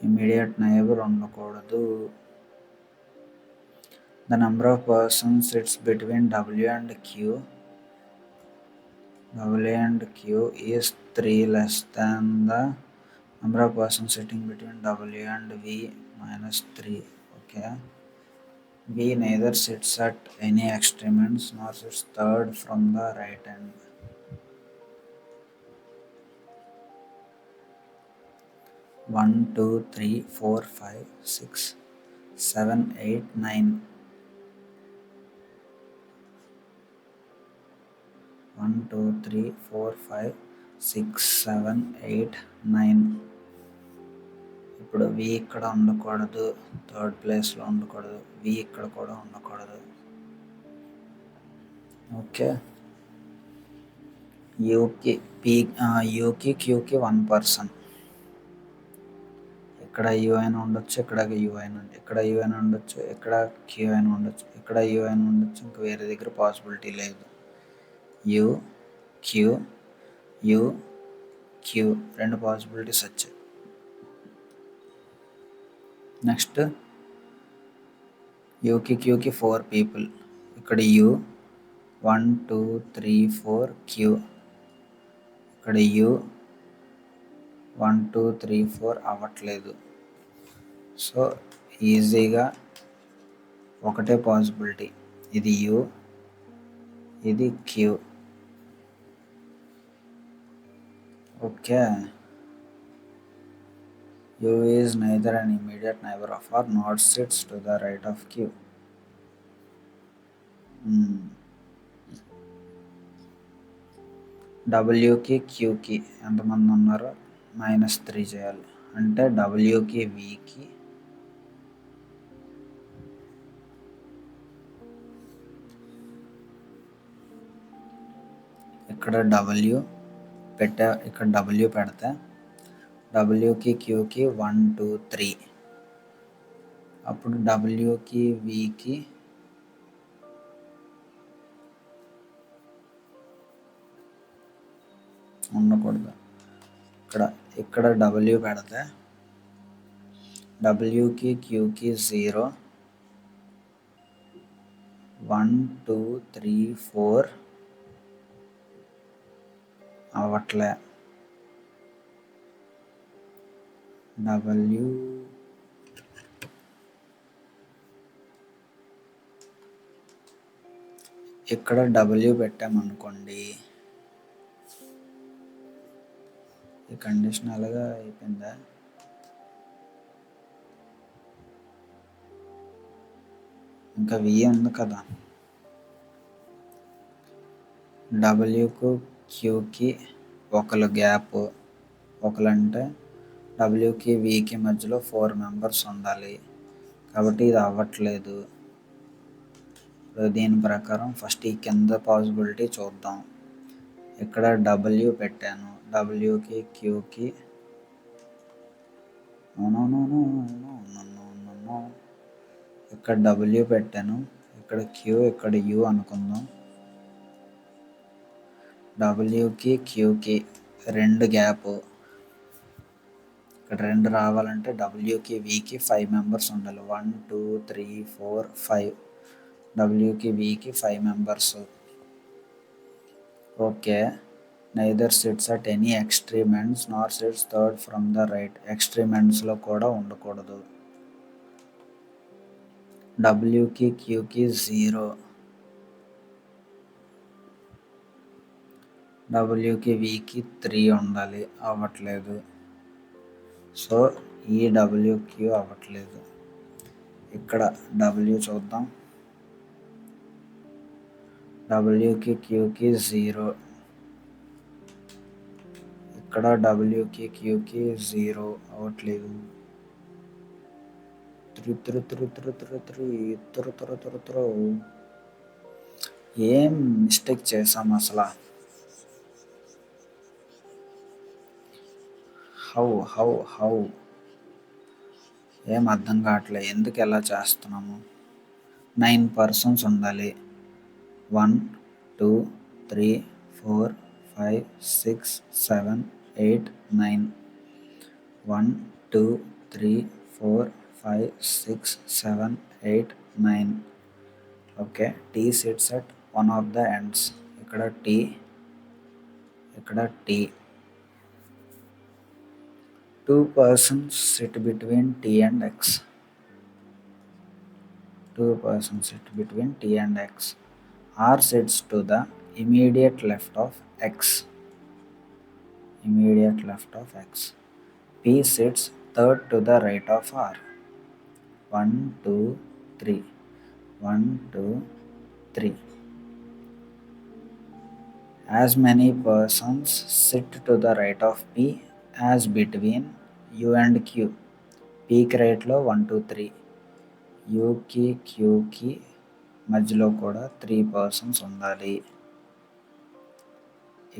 immediate neighbour ఉండకూడదు. The number of persons sits between W and Q. W and Q is 3 less than the number of persons sitting between W and V minus 3. Okay. V neither sits at any extreme ends nor sits third from the right end. One, two, three, four, 5, 6, 7, 8, 9. 1 2 3 4 5 6 7 8 9. ఇప్పుడు V ఇక్కడ ఉండకూడదు, third ప్లేస్లో ఉండకూడదు, V ఇక్కడ కూడా ఉండకూడదు. Okay. యూకి క్యూకి 1 person. ఇక్కడ you అయినా ఉండొచ్చు, ఇక్కడ యూ అయినా, ఇక్కడ యూ అయినా ఉండొచ్చు, ఇక్కడ క్యూ అయినా ఉండొచ్చు, ఇక్కడ యూ అయినా ఉండొచ్చు, ఇంకా వేరే దగ్గర పాసిబిలిటీ లేదు. U Q, U Q, 2 possibilities వచ్చాయి. నెక్స్ట్ యూకి క్యూకి 4 పీపుల్. ఇక్కడ యూ 1 2 3 4, క్యూ ఇక్కడ యూ 1 2 3 4 అవ్వట్లేదు. సో ఈజీగా ఒకటే పాసిబిలిటీ, ఇది యూ, ఇది Q. Okay. U is neither an immediate neighbor of R nor sits to the right of Q. Wకి క్యూకి ఎంతమంది ఉన్నారో -3 చేయాలి. అంటే Wకి Vకి ఇక్కడ W పెట్టా, ఇక్కడ W పెడితే Wకి క్యూకి 1 2 3, అప్పుడు Wకి Vకి ఉండకూడదు. ఇక్కడ W పెడితే Wకి క్యూకి 0 1 2 3 4 అవ్వట్లే. W ఇక్కడ W పెట్టామనుకోండి, ఈ కండిషన్ అలాగా అయిపోయిందా? ఇంకా V ఉంది కదా. Wకు క్యూకి ఒకళ్ళు గ్యాప్, ఒకళ్ళంటే Wకి Vకి మధ్యలో 4 మెంబర్స్ ఉండాలి. కాబట్టి ఇది అవ్వట్లేదు. దీని ప్రకారం ఫస్ట్ ఈ కింద పాసిబిలిటీ చూద్దాం. ఇక్కడ W పెట్టాను, Wకి క్యూకి ఇక్కడ W పెట్టాను, ఇక్కడ క్యూ, ఇక్కడ యూ అనుకుందాం. Wకి క్యూకి 2 గ్యాప్, ఇక్కడ 2 రావాలంటే Wకి Vకి 5 మెంబర్స్ ఉండాలి. 1 2 3 4 5, Wకి Vకి 5 members. Okay. neither sits at any extreme ends nor sits third from the right. Extreme ఎండ్స్లో కూడా ఉండకూడదు. Wకి క్యూకి 0, Wకి Vకి 3 ఉండాలి, అవ్వట్లేదు. సో ఈ WQ అవ్వట్లేదు. ఇక్కడ W చూద్దాం. Wకి Qకి 0, ఇక్కడ Wకి Qకి 0 అవ్వట్లేదు. ఏం మిస్టేక్ చేసాం అసలు? హౌ ఏం అర్థం కావట్లేదు. ఎందుకు ఎలా చేస్తున్నాము? 9 పర్సన్స్ ఉండాలి. 1 2 3 4 5 6 7 8 9. 1 2 3 4 5 6 7 8 9. Okay. T sits at one of the ends. ఇక్కడ T, ఇక్కడ T. 2 persons sit between T and X. 2 persons sit between T and X. R sits to the immediate left of X. Immediate left of X. P sits third to the right of R. 1 2 3. 1 2 3. As many persons sit to the right of P as between U and Q. Pకి రైట్లో 1 2 3. యూకి క్యూకి మధ్యలో కూడా 3 persons ఉండాలి.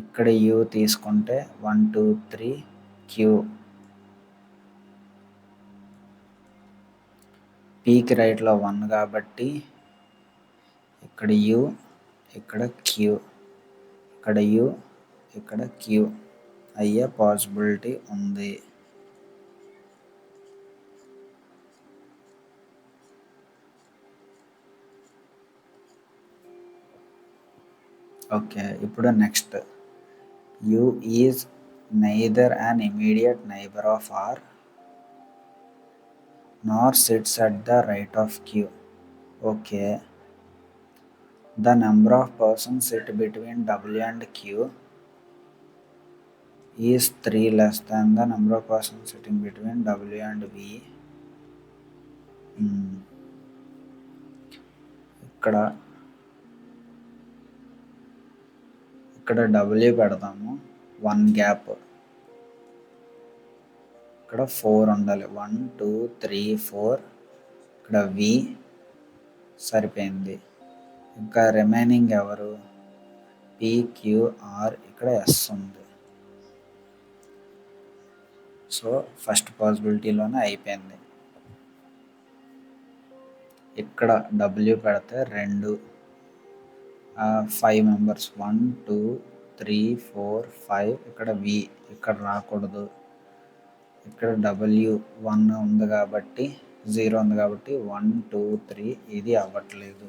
ఇక్కడ you తీసుకుంటే 1 2 3 queue. పీకి రైట్లో 1 కాబట్టి ఇక్కడ you, ఇక్కడ queue, ఇక్కడ యూ, ఇక్కడ క్యూ అయ్యే పాసిబిలిటీ ఉంది. ఓకే. ఇప్పుడు next, you is neither an immediate neighbor of R nor sits at the right of Q. Okay. The number of persons sit between W and Q is 3 less than the number of persons sitting between W and V. ఇక్కడ W పెడతాము, 1 gap. ఇక్కడ 4 ఉండాలి. 1 2 3 4. ఇక్కడ V సరిపోయింది. ఇంకా remaining ఎవరు? PQR, ఇక్కడ S ఉంది. సో ఫస్ట్ పాసిబిలిటీలోనే అయిపోయింది. ఇక్కడ W పెడితే 2, 5 మెంబర్స్. 1 2 3 4 5. ఇక్కడ V ఇక్కడ రాకూడదు. ఇక్కడ W 1 ఉంది కాబట్టి 0 ఉంది కాబట్టి 1 2 3 ఇది అవ్వట్లేదు.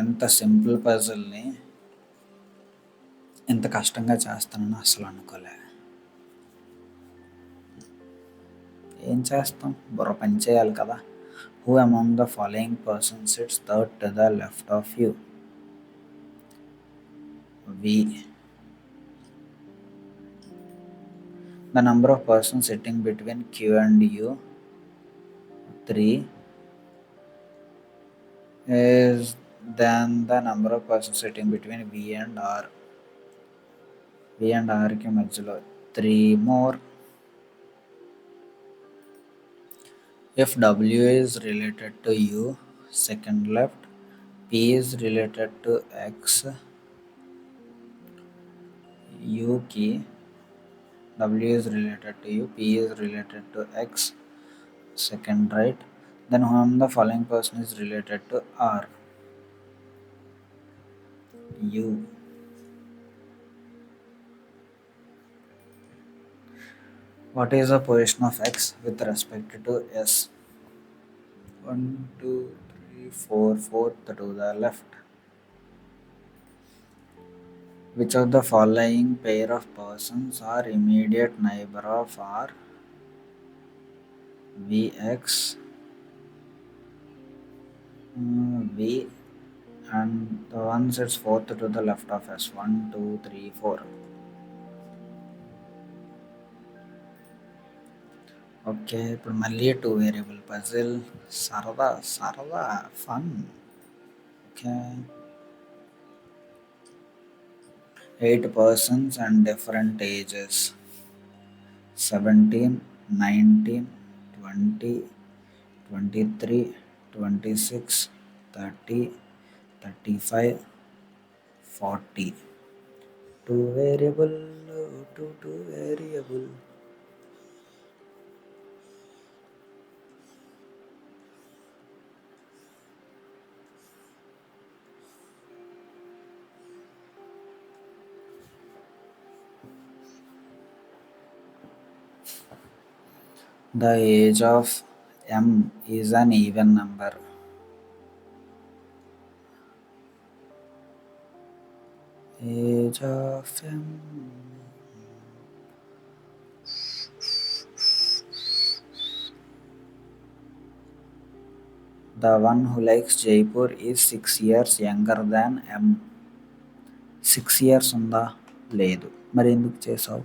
ఎంత సింపుల్ పజిల్ని ఎంత కష్టంగా చేస్తానని అసలు అనుకోలే. ఏం చేస్తాం, బుర్ర పని చేయాలి కదా. Who among the following person sits third to the left of you? V. The number of persons sitting between Q and U, 3, is than the number of persons sitting between V and R. V and R కి మధ్యలో 3 more. If W is related to U, second left, P is related to X, U కి W is related to U, P is related to X, second right, then whom the following person is related to R? U. What is the position of X with respect to S? 1 2 3 4, 4th to the left. Which of the following pair of persons are immediate neighbor of R? Vx, V, and the one sits 4th to the left of S. 1 2 3 4. Okay. ఇప్పుడు మళ్ళీ 2 variable puzzle. సరదా, సరదా fun. Okay. 8 persons and different ages. 17, 19, 20, 23, 26, 30, 35, 40. 2 variable, 2 variable. The age of m is an even number. Age of m. The one who likes Jaipur is 6 years younger than m. 6 years ఉందా? లేదు. మరి ఎందుకు చేసావు?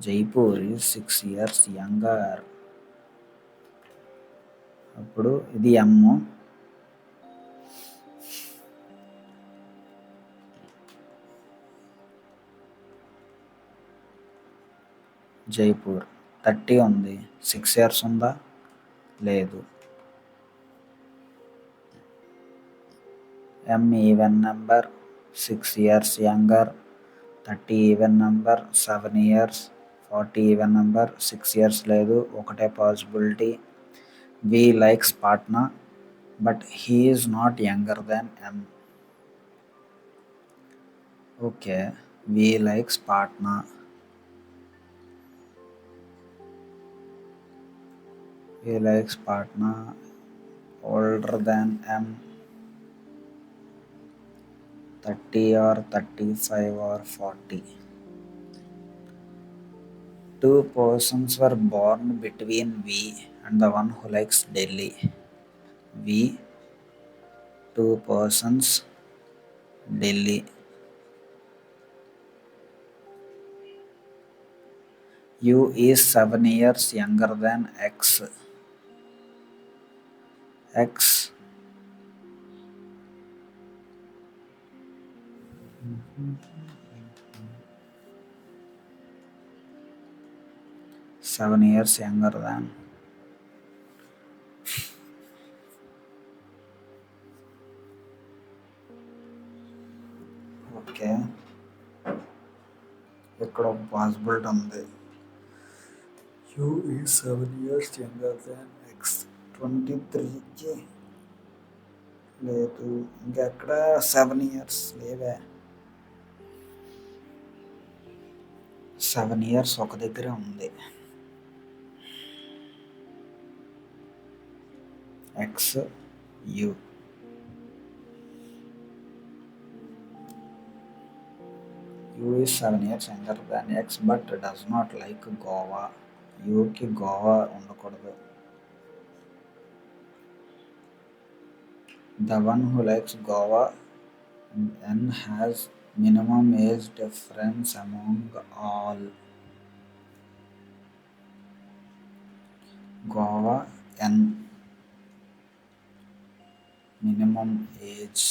Jaipur is 6 years younger. అప్పుడు ఇది ఎమ్. జైపూర్ 30 ఉంది. 6 years ఉందా? లేదు. M even number, 6 years younger. 30 even number, 7 years. 40 even number, 6 years లేదు. ఒకటే possibility. V likes Patna but he is not younger than M. Okay. V likes Patna. V likes Patna older than m. 30 or 35 or 40. 2 persons were born between V and the one who likes Delhi. V, 2 persons, Delhi. U is 7 years younger than X. X. Seven years younger than. Okay. ఇక్కడ ఒక possibility ఉంది. U is 7 years younger than X. 23. లేదు. ఇంకెక్కడ 7 years లేవే. 7 years ఒక దగ్గరే ఉంది. X, U. U is 7 years younger than X but does not like Goa. Uకి Goa ఉండకూడదు. The one who likes Goa and N has minimum age difference among all. Goa N minimum age.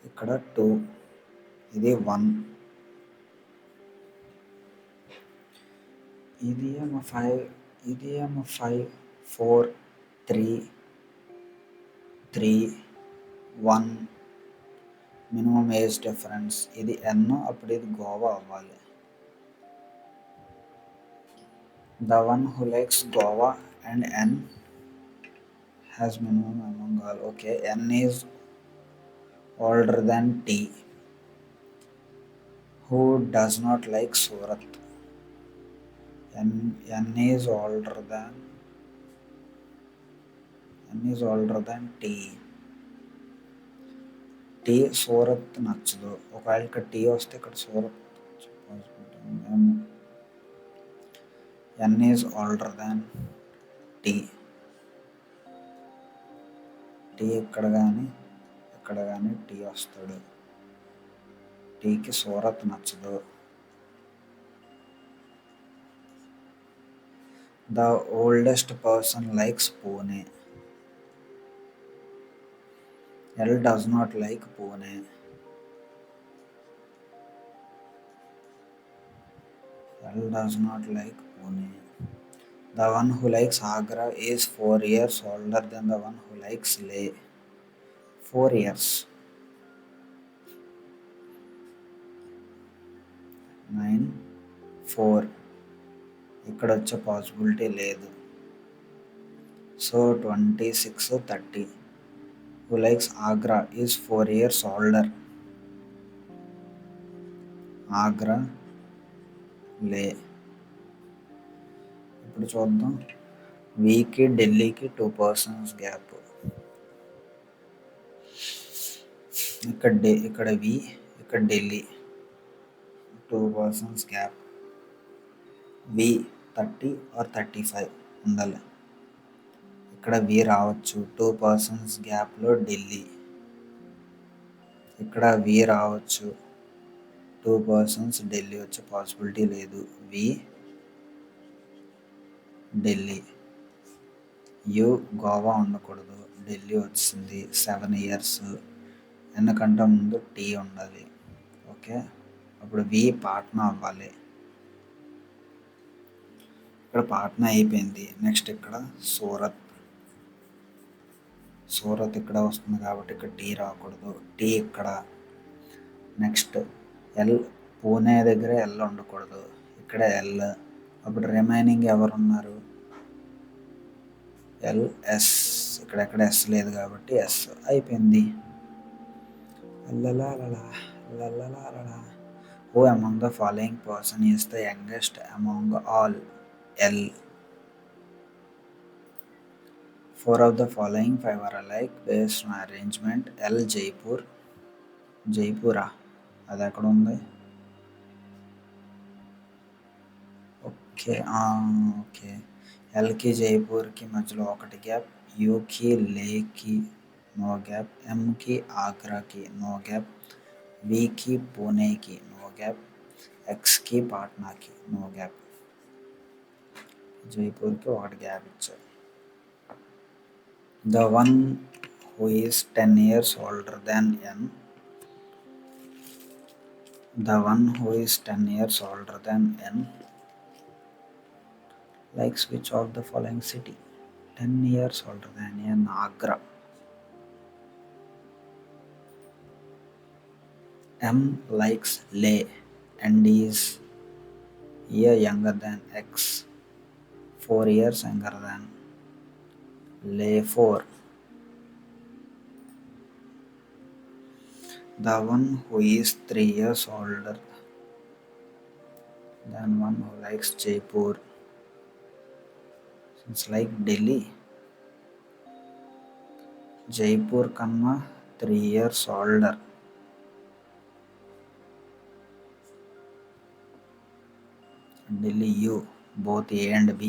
ఇక్కడ 2, ఇది 1. ఇది ఏమో 5, ఇది ఏమో 5, 4, 3, 3, 1. Minimum age difference. ఇది ఎన్, అప్పుడు ఇది గోవా అవ్వాలి. The one who likes Goa and N has minimum among all. Okay, N is older than T. Who does not like Surat? N is older than T. T Surat నచ్చదు. ఒకవేళ ఇక్కడ tea వస్తే ఇక్కడ Surat. N is older than T. T ఇక్కడ కానీ tea వస్తాడు. టీకి సూరత్ నచ్చదు. The oldest person likes Pune. L does not like Pune. L does not like Pune. The one who likes Agra is 4 years older than the one who likes Leh. 4 years. 9, 4. ఇక్కడ వచ్చే possibility లేదు. So 26, 30. Who likes Agra is 4 years older. Agra, Leh. ఇప్పుడు చూద్దాం. వీకి ఢిల్లీకి 2 persons gap. ఇక్కడ V, ఇక్కడ Delhi 2 persons gap. V 30 or 35 ఉండాలి. ఇక్కడ వి రావచ్చు 2 persons గ్యాప్లో ఢిల్లీ. ఇక్కడ వి రావచ్చు 2 persons ఢిల్లీ వచ్చే పాసిబిలిటీ లేదు. వి ఢిల్లీ. యు గోవా ఉండకూడదు, ఢిల్లీ వచ్చింది 7 years. ఎందుకంటే ముందు టీ ఉండాలి. ఓకే, అప్పుడు వి పాట్నా అవ్వాలి. ఇక్కడ పాట్నా అయిపోయింది. నెక్స్ట్ ఇక్కడ సూరత్. సూరత్ ఇక్కడ వస్తుంది కాబట్టి ఇక్కడ టీ రాకూడదు, టీ ఇక్కడ. నెక్స్ట్ ఎల్, పూణే దగ్గర ఎల్ ఉండకూడదు, ఇక్కడ ఎల్. అప్పుడు రిమైనింగ్ ఎవరున్నారు? L, yes. ఇక్కడెక్కడ ఎస్ లేదు కాబట్టి ఎస్ అయిపోయింది. Who among the following person is the youngest among all? L. 4 of the following 5 are alike based on arrangement. L Jaipur. జైపూరా? అది ఎక్కడ ఉంది? Okay okay. ఎల్కి జైపూర్కి మధ్యలో 1 గ్యాప్, యూకి లేకి నో గ్యాప్, ఎంకి ఆగ్రాకి నో గ్యాప్, వికి పూణేకి నో గ్యాప్, ఎక్స్కి పాట్నాకి నో గ్యాప్. జైపూర్కి 1 గ్యాప్ ఇచ్చారు. The one who is 10 years older than N. The one who is 10 years older than N likes which of the following city? 10 years older than N, Agra. M likes Leh and is year younger than X, 4 years younger than Leh 4. The one who is 3 years older than one who likes Jaipur. It's like Delhi. Jaipur కన్నా 3 years older. Delhi U, both A and B.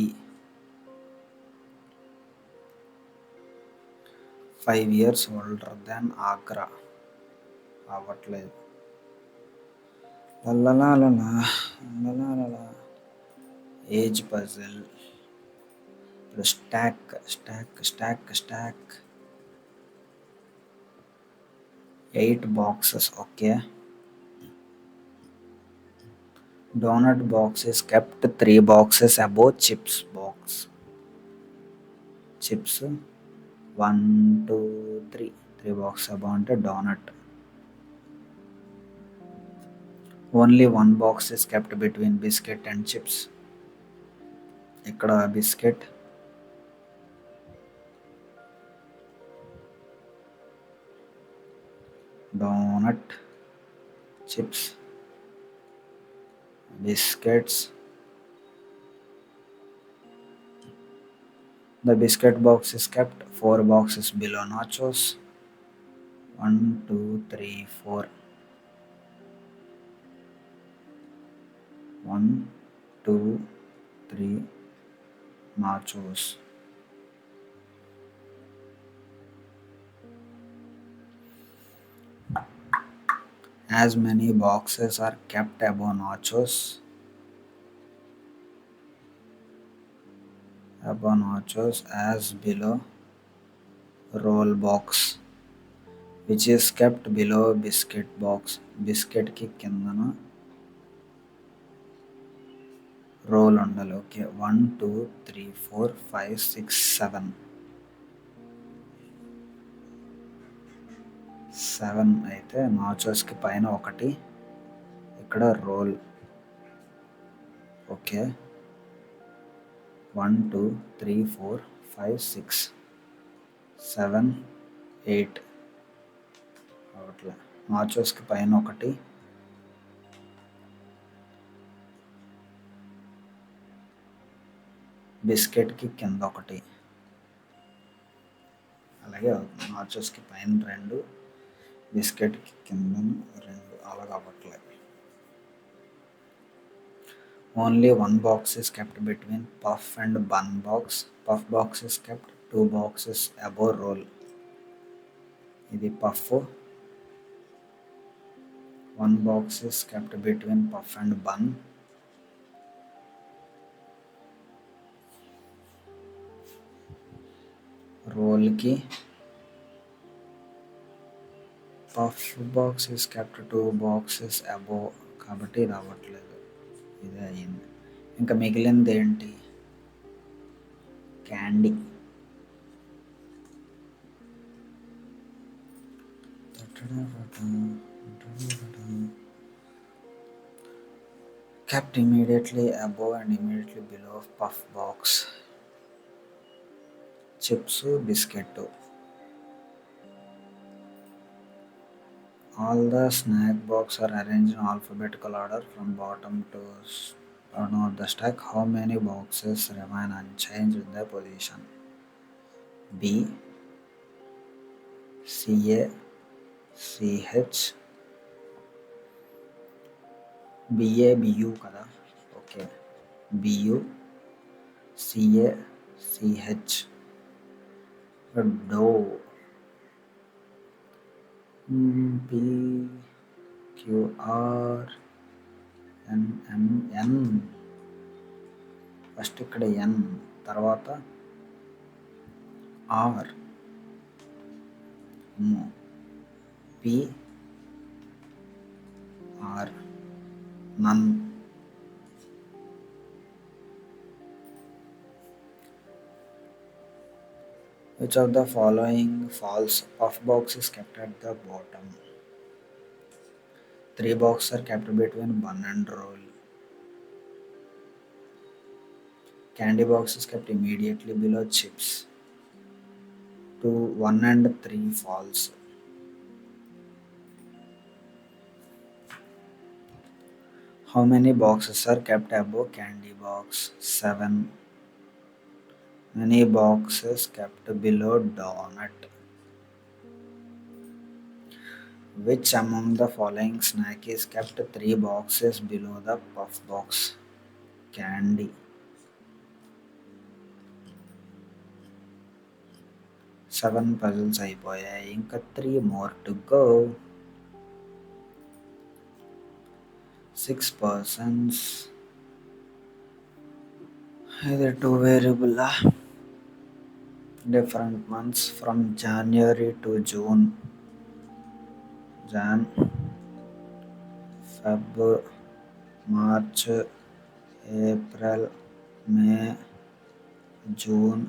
5 years older than Agra. అవ్వట్లేదు. Age puzzle. ఇప్పుడు stack 8 boxes. Okay. Donut box is kept 3 boxes above chips box. Chips 1, 2, 3. 3 boxes above అంటే donut. Only 1 box is kept between biscuit and chips. ఇక్కడ biscuit, donut, chips, biscuits. The biscuit box is kept 4 boxes below nachos. 1, 2, 3, 4. 1, 2, 3 nachos. As many boxes are kept above nachos? above nachos as below roll box, which is kept below biscuit box. Biscuit కి కిందన role ఉండాలి. Okay, 1 2 3 4 5 6 7 అయితే నాచోస్కి పైన ఒకటి, ఇక్కడ role. Okay, 1 2 3 4 5 6 7 8 అట్లా నాచోస్కి పైన ఒకటి, బిస్కెట్కి కింద ఒకటి, అలాగే అవుతుంది. నాచోస్కి పైన 2, బిస్కెట్కి కింద 2, అలాగ అవ్వట్లేదు. Only one box is kept between puff and bun box. Puff box is kept 2 boxes above roll. ఇది puff. 1 box is kept between puff and bun. Roll ki puff box is kept 2 boxes above, కాబట్టి రావట్లేదు. ఇదే అయ్యింది. ఇంకా మిగిలింది ఏంటి? Candy. Kept immediately above and immediately below puff box. Chips, biscuit. All the snack box are arranged in alphabetical order from bottom to bottom of the stack. How many boxes remain unchanged in their position? B, CA, CH, BA, BU కదా. Okay, BU, CA, CH, డో, P, QR, N. First ఇక్కడ N, తర్వాత R, P, R, none. Which of the following false? Puff box is kept at the bottom. 3 boxes are kept between bun and roll. Candy box is kept immediately below chips. 2, 1 and 3 false. How many boxes are kept above candy box? 7. Many boxes kept below donut. Which among the following snack is kept 3 boxes below the puff box? Candy. 7 puzzles అయిపోయాయి. ఇంకా 3 more to go. 6 persons. ఇది 2 variable. Different months from January to June. Jan, Feb, March, April, May, June.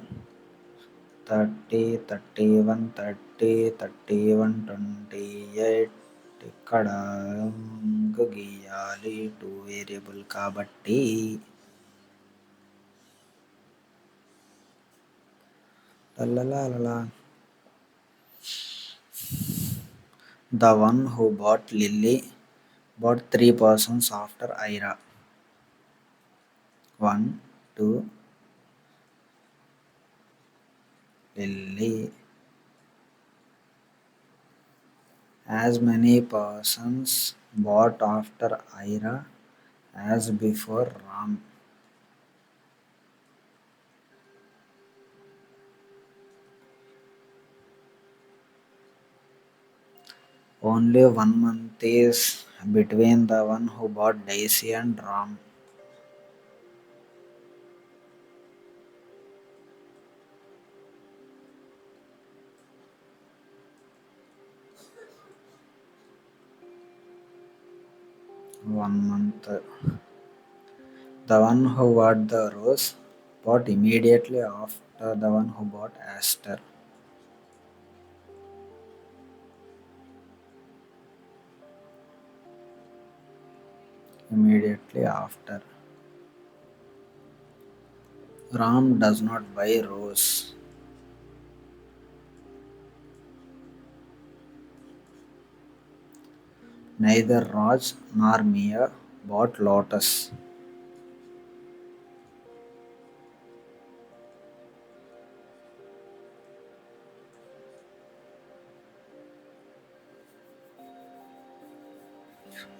30, 31, 30, 31, 28. ఇక్కడ గీయాలి 2 variable కాబట్టి. The one who bought Lily bought 3 persons after Ira. 1, 2, Lily. As many persons bought after Ira as before Ram. Only 1 month is between the one who bought Daisy and Ram. 1 month. The one who bought the rose bought immediately after the one who bought aster. Immediately after. Ram does not buy rose. Neither Raj nor Mia bought lotus.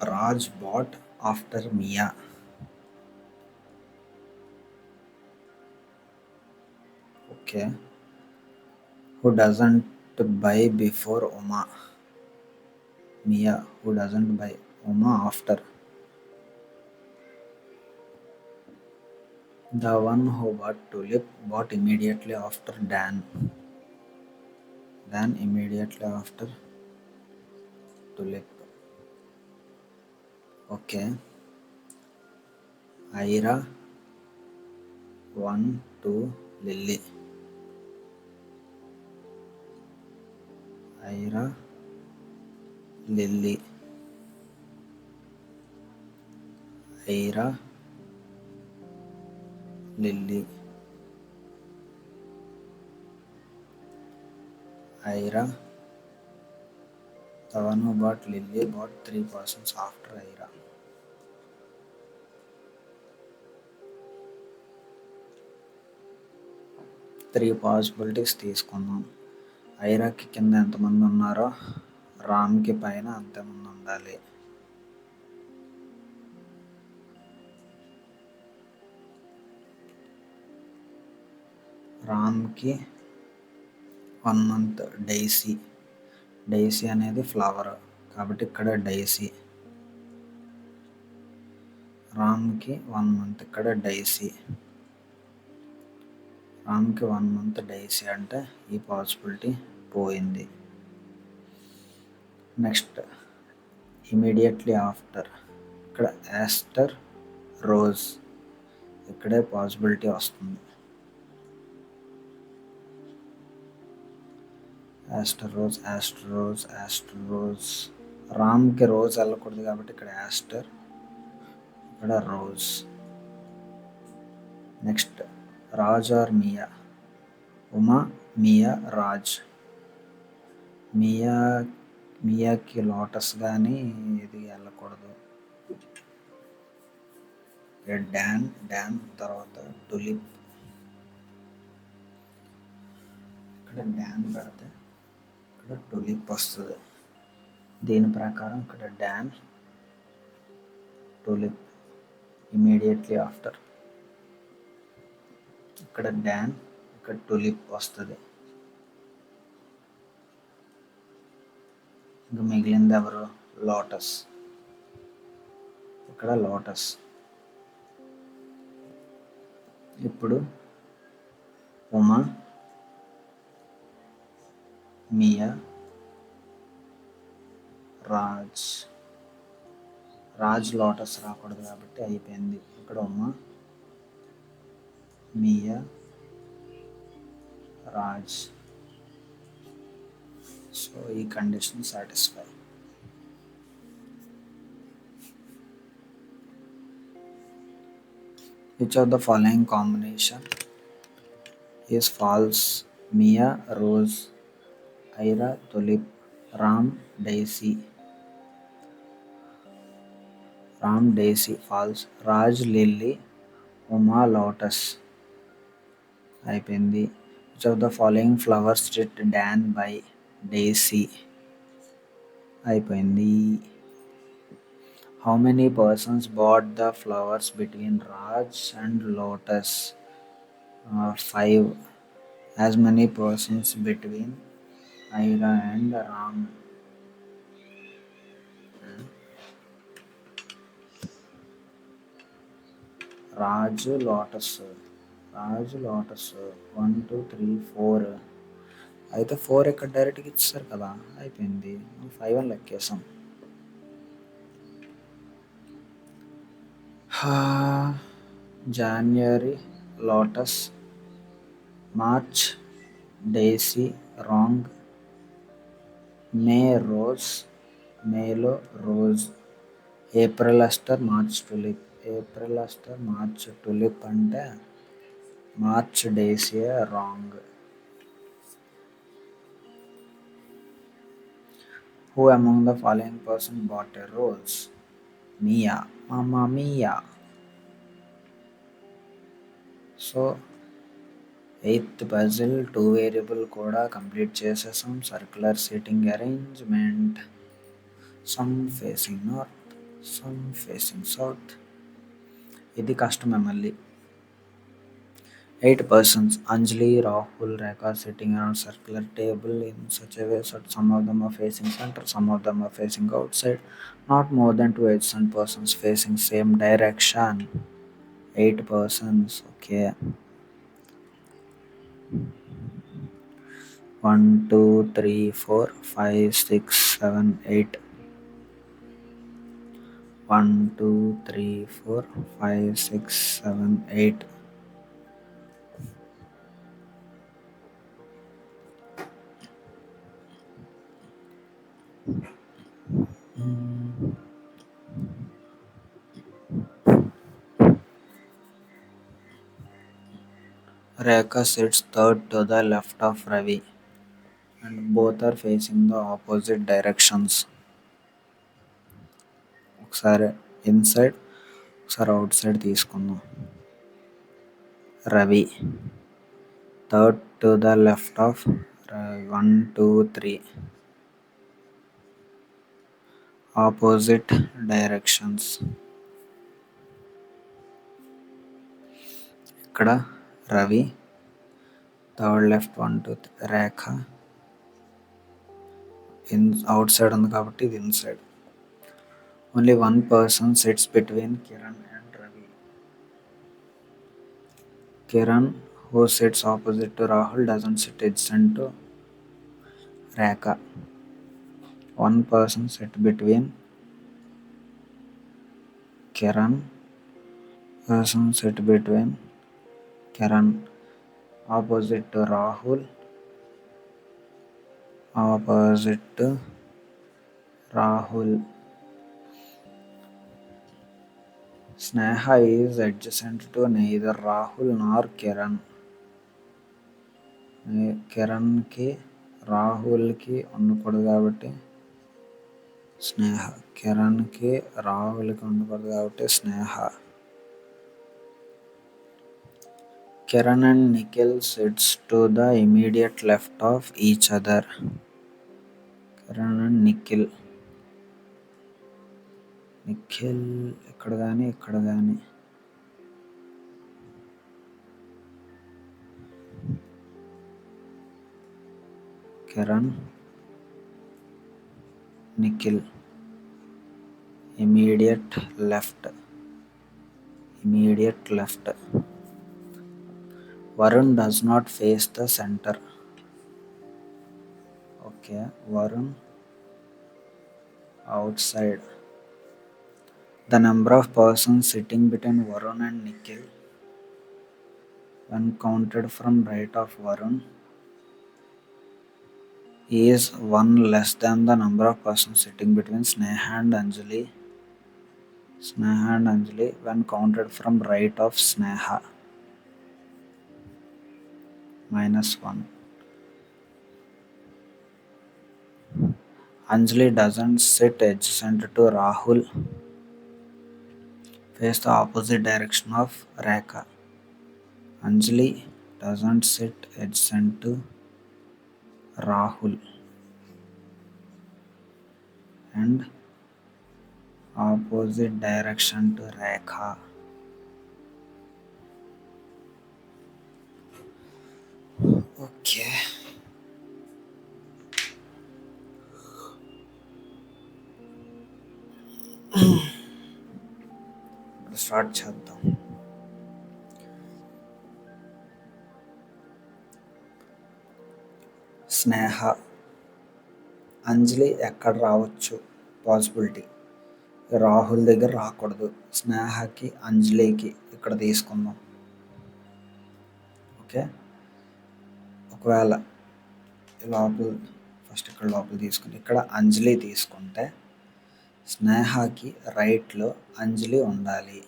Raj bought after Mia. Okay. Who doesn't buy before Uma? Mia. Who doesn't buy Uma after? The one who bought tulip bought immediately after Dan. Dan immediately after tulip. Okay. Ira 1 to Lily. Ira, Lily. Ira, Lily. Ira. The one who bought Lily bought 3 persons after Ira. Three possibilities తీసుకుందాం. ఐరాకి కింద ఎంతమంది ఉన్నారో రామ్కి పైన అంతమంది ఉండాలి. రామ్కి 1 month daisy. Daisy అనేది ఫ్లవర్ కాబట్టి ఇక్కడ డైసీ. రామ్కి 1 month ఇక్కడ డైసీ. రామ్కి 1 month డైసీ అంటే ఈ పాసిబిలిటీ పోయింది. నెక్స్ట్ ఇమీడియట్లీ ఆఫ్టర్ ఇక్కడ యాస్టర్ రోజ్. ఇక్కడే పాసిబిలిటీ వస్తుంది. Aster rose, aster rose, aster rose. రామ్కి రోజ్ వెళ్ళకూడదు కాబట్టి ఇక్కడ యాస్టర్, ఇక్కడ rose. Next Raj or Mia. Uma, Mia, Raj. మియాకి లోటస్ కానీ ఇది వెళ్ళకూడదు. డాన్ తర్వాత టులిప్. ఇక్కడ డాన్ పెడితే ఇక్కడ టులిప్ వస్తుంది. దీని ప్రకారం ఇక్కడ డాన్, టులిప్ ఇమీడియట్లీ ఆఫ్టర్. ఇక్కడ డాన్, ఇక్కడ టులిప్ వస్తుంది. ఇంకా మిగిలింది ఎవరు? లోటస్. ఇక్కడ లోటస్. ఇప్పుడు ఉమా, మియా, రాజ్. రాజ్ లోటస్ రాకూడదు కాబట్టి అయిపోయింది. ఇక్కడ ఉమా, మియా, రాజ్. సో ఈ condition satisfy. Which of the following combination is false? Mia, rose. Ira, tulip. Ram, daisy. Ram, daisy, false. Raj, lily. Uma, lotus. అయిపోయింది. Which of the following flowers did Dan buy? Daisy. అయిపోయింది. How many persons bought the flowers between Raj and Lotus? 5. As many persons between Ira and Ram? Raj, Lotus. 1, 2, 3, 4. అయితే 4 ఇక్కడ డైరెక్ట్గా ఇచ్చేసారు కదా, అయిపోయింది. 5 అని లెక్కేసాం. January lotus, March daisy wrong, May rose, మేలో rose, April aster March tulip. April aster March tulip అంటే March daisy wrong. Who among the following person bought a rose? Mia, mama Mia. So eighth puzzle 2 variable కూడా complete చేసేసాం. Circular seating arrangement, some facing north, some facing south. ఇది కష్టమే మళ్ళీ. 8 persons, Anjali, Rahul, Rekha sitting around circular table in such a way that some of them are facing center, some of them are facing outside, not more than 2 adjacent persons facing same direction. 8 persons, okay. 1 2 3 4 5 6 7 8. 1 2 3 4 5 6 7 8. Rekha sits third to the left of Ravi and both are facing the opposite directions. ఒకసారి inside, ఒకసారి out side తీసుకుందాం. Ravi third to the left of 1 2 3 opposite directions. ఇక్కడ Ravi third left 1 2 3. రేఖ out side ఉంది కాబట్టి ఇది inside. Only one person sits between Kiran and Ravi. Kiran, who sits opposite to Rahul, doesn't sit adjacent to Rekha. One person sit between Kiran. Person sit between Kiran, opposite to Rahul. Opposite to Rahul. Sneha is adjacent to neither Rahul nor Kiran. కిరణ్కి రాహుల్కి ఉండకూడదు కాబట్టి స్నేహ. కిరణ్కి రాహుల్కి ఉండకూడదు కాబట్టి Sneha. Kiran and Nikhil sits to the immediate left of each other. Kiran and Nikhil. Nikhil ఇక్కడ కానీ ఇక్కడ కానీ. Kiran, Nikhil immediate left. Immediate left. Varun does not face the center. Okay, Varun outside. The number of persons sitting between Varun and Nikhil when counted from right of Varun is one less than the number of persons sitting between Sneha and Anjali. Sneha and Anjali when counted from right of Sneha. -1. Anjali doesn't sit adjacent to Rahul. Face the opposite direction of Rekha. Anjali doesn't sit adjacent to Rahul and opposite direction to Rekha. Okay. Start చేద్దాం. స్నేహ. అంజలి ఎక్కడ రావచ్చు possibility. Rahul దగ్గర రాకూడదు. స్నేహకి, అంజలికి ఇక్కడ తీసుకుందాం. Okay, ఒకవేళ లోపల ఫస్ట్ ఇక్కడ లోపల తీసుకుంటే ఇక్కడ అంజలి తీసుకుంటే స్నేహకి రైట్లో అంజలి ఉండాలి.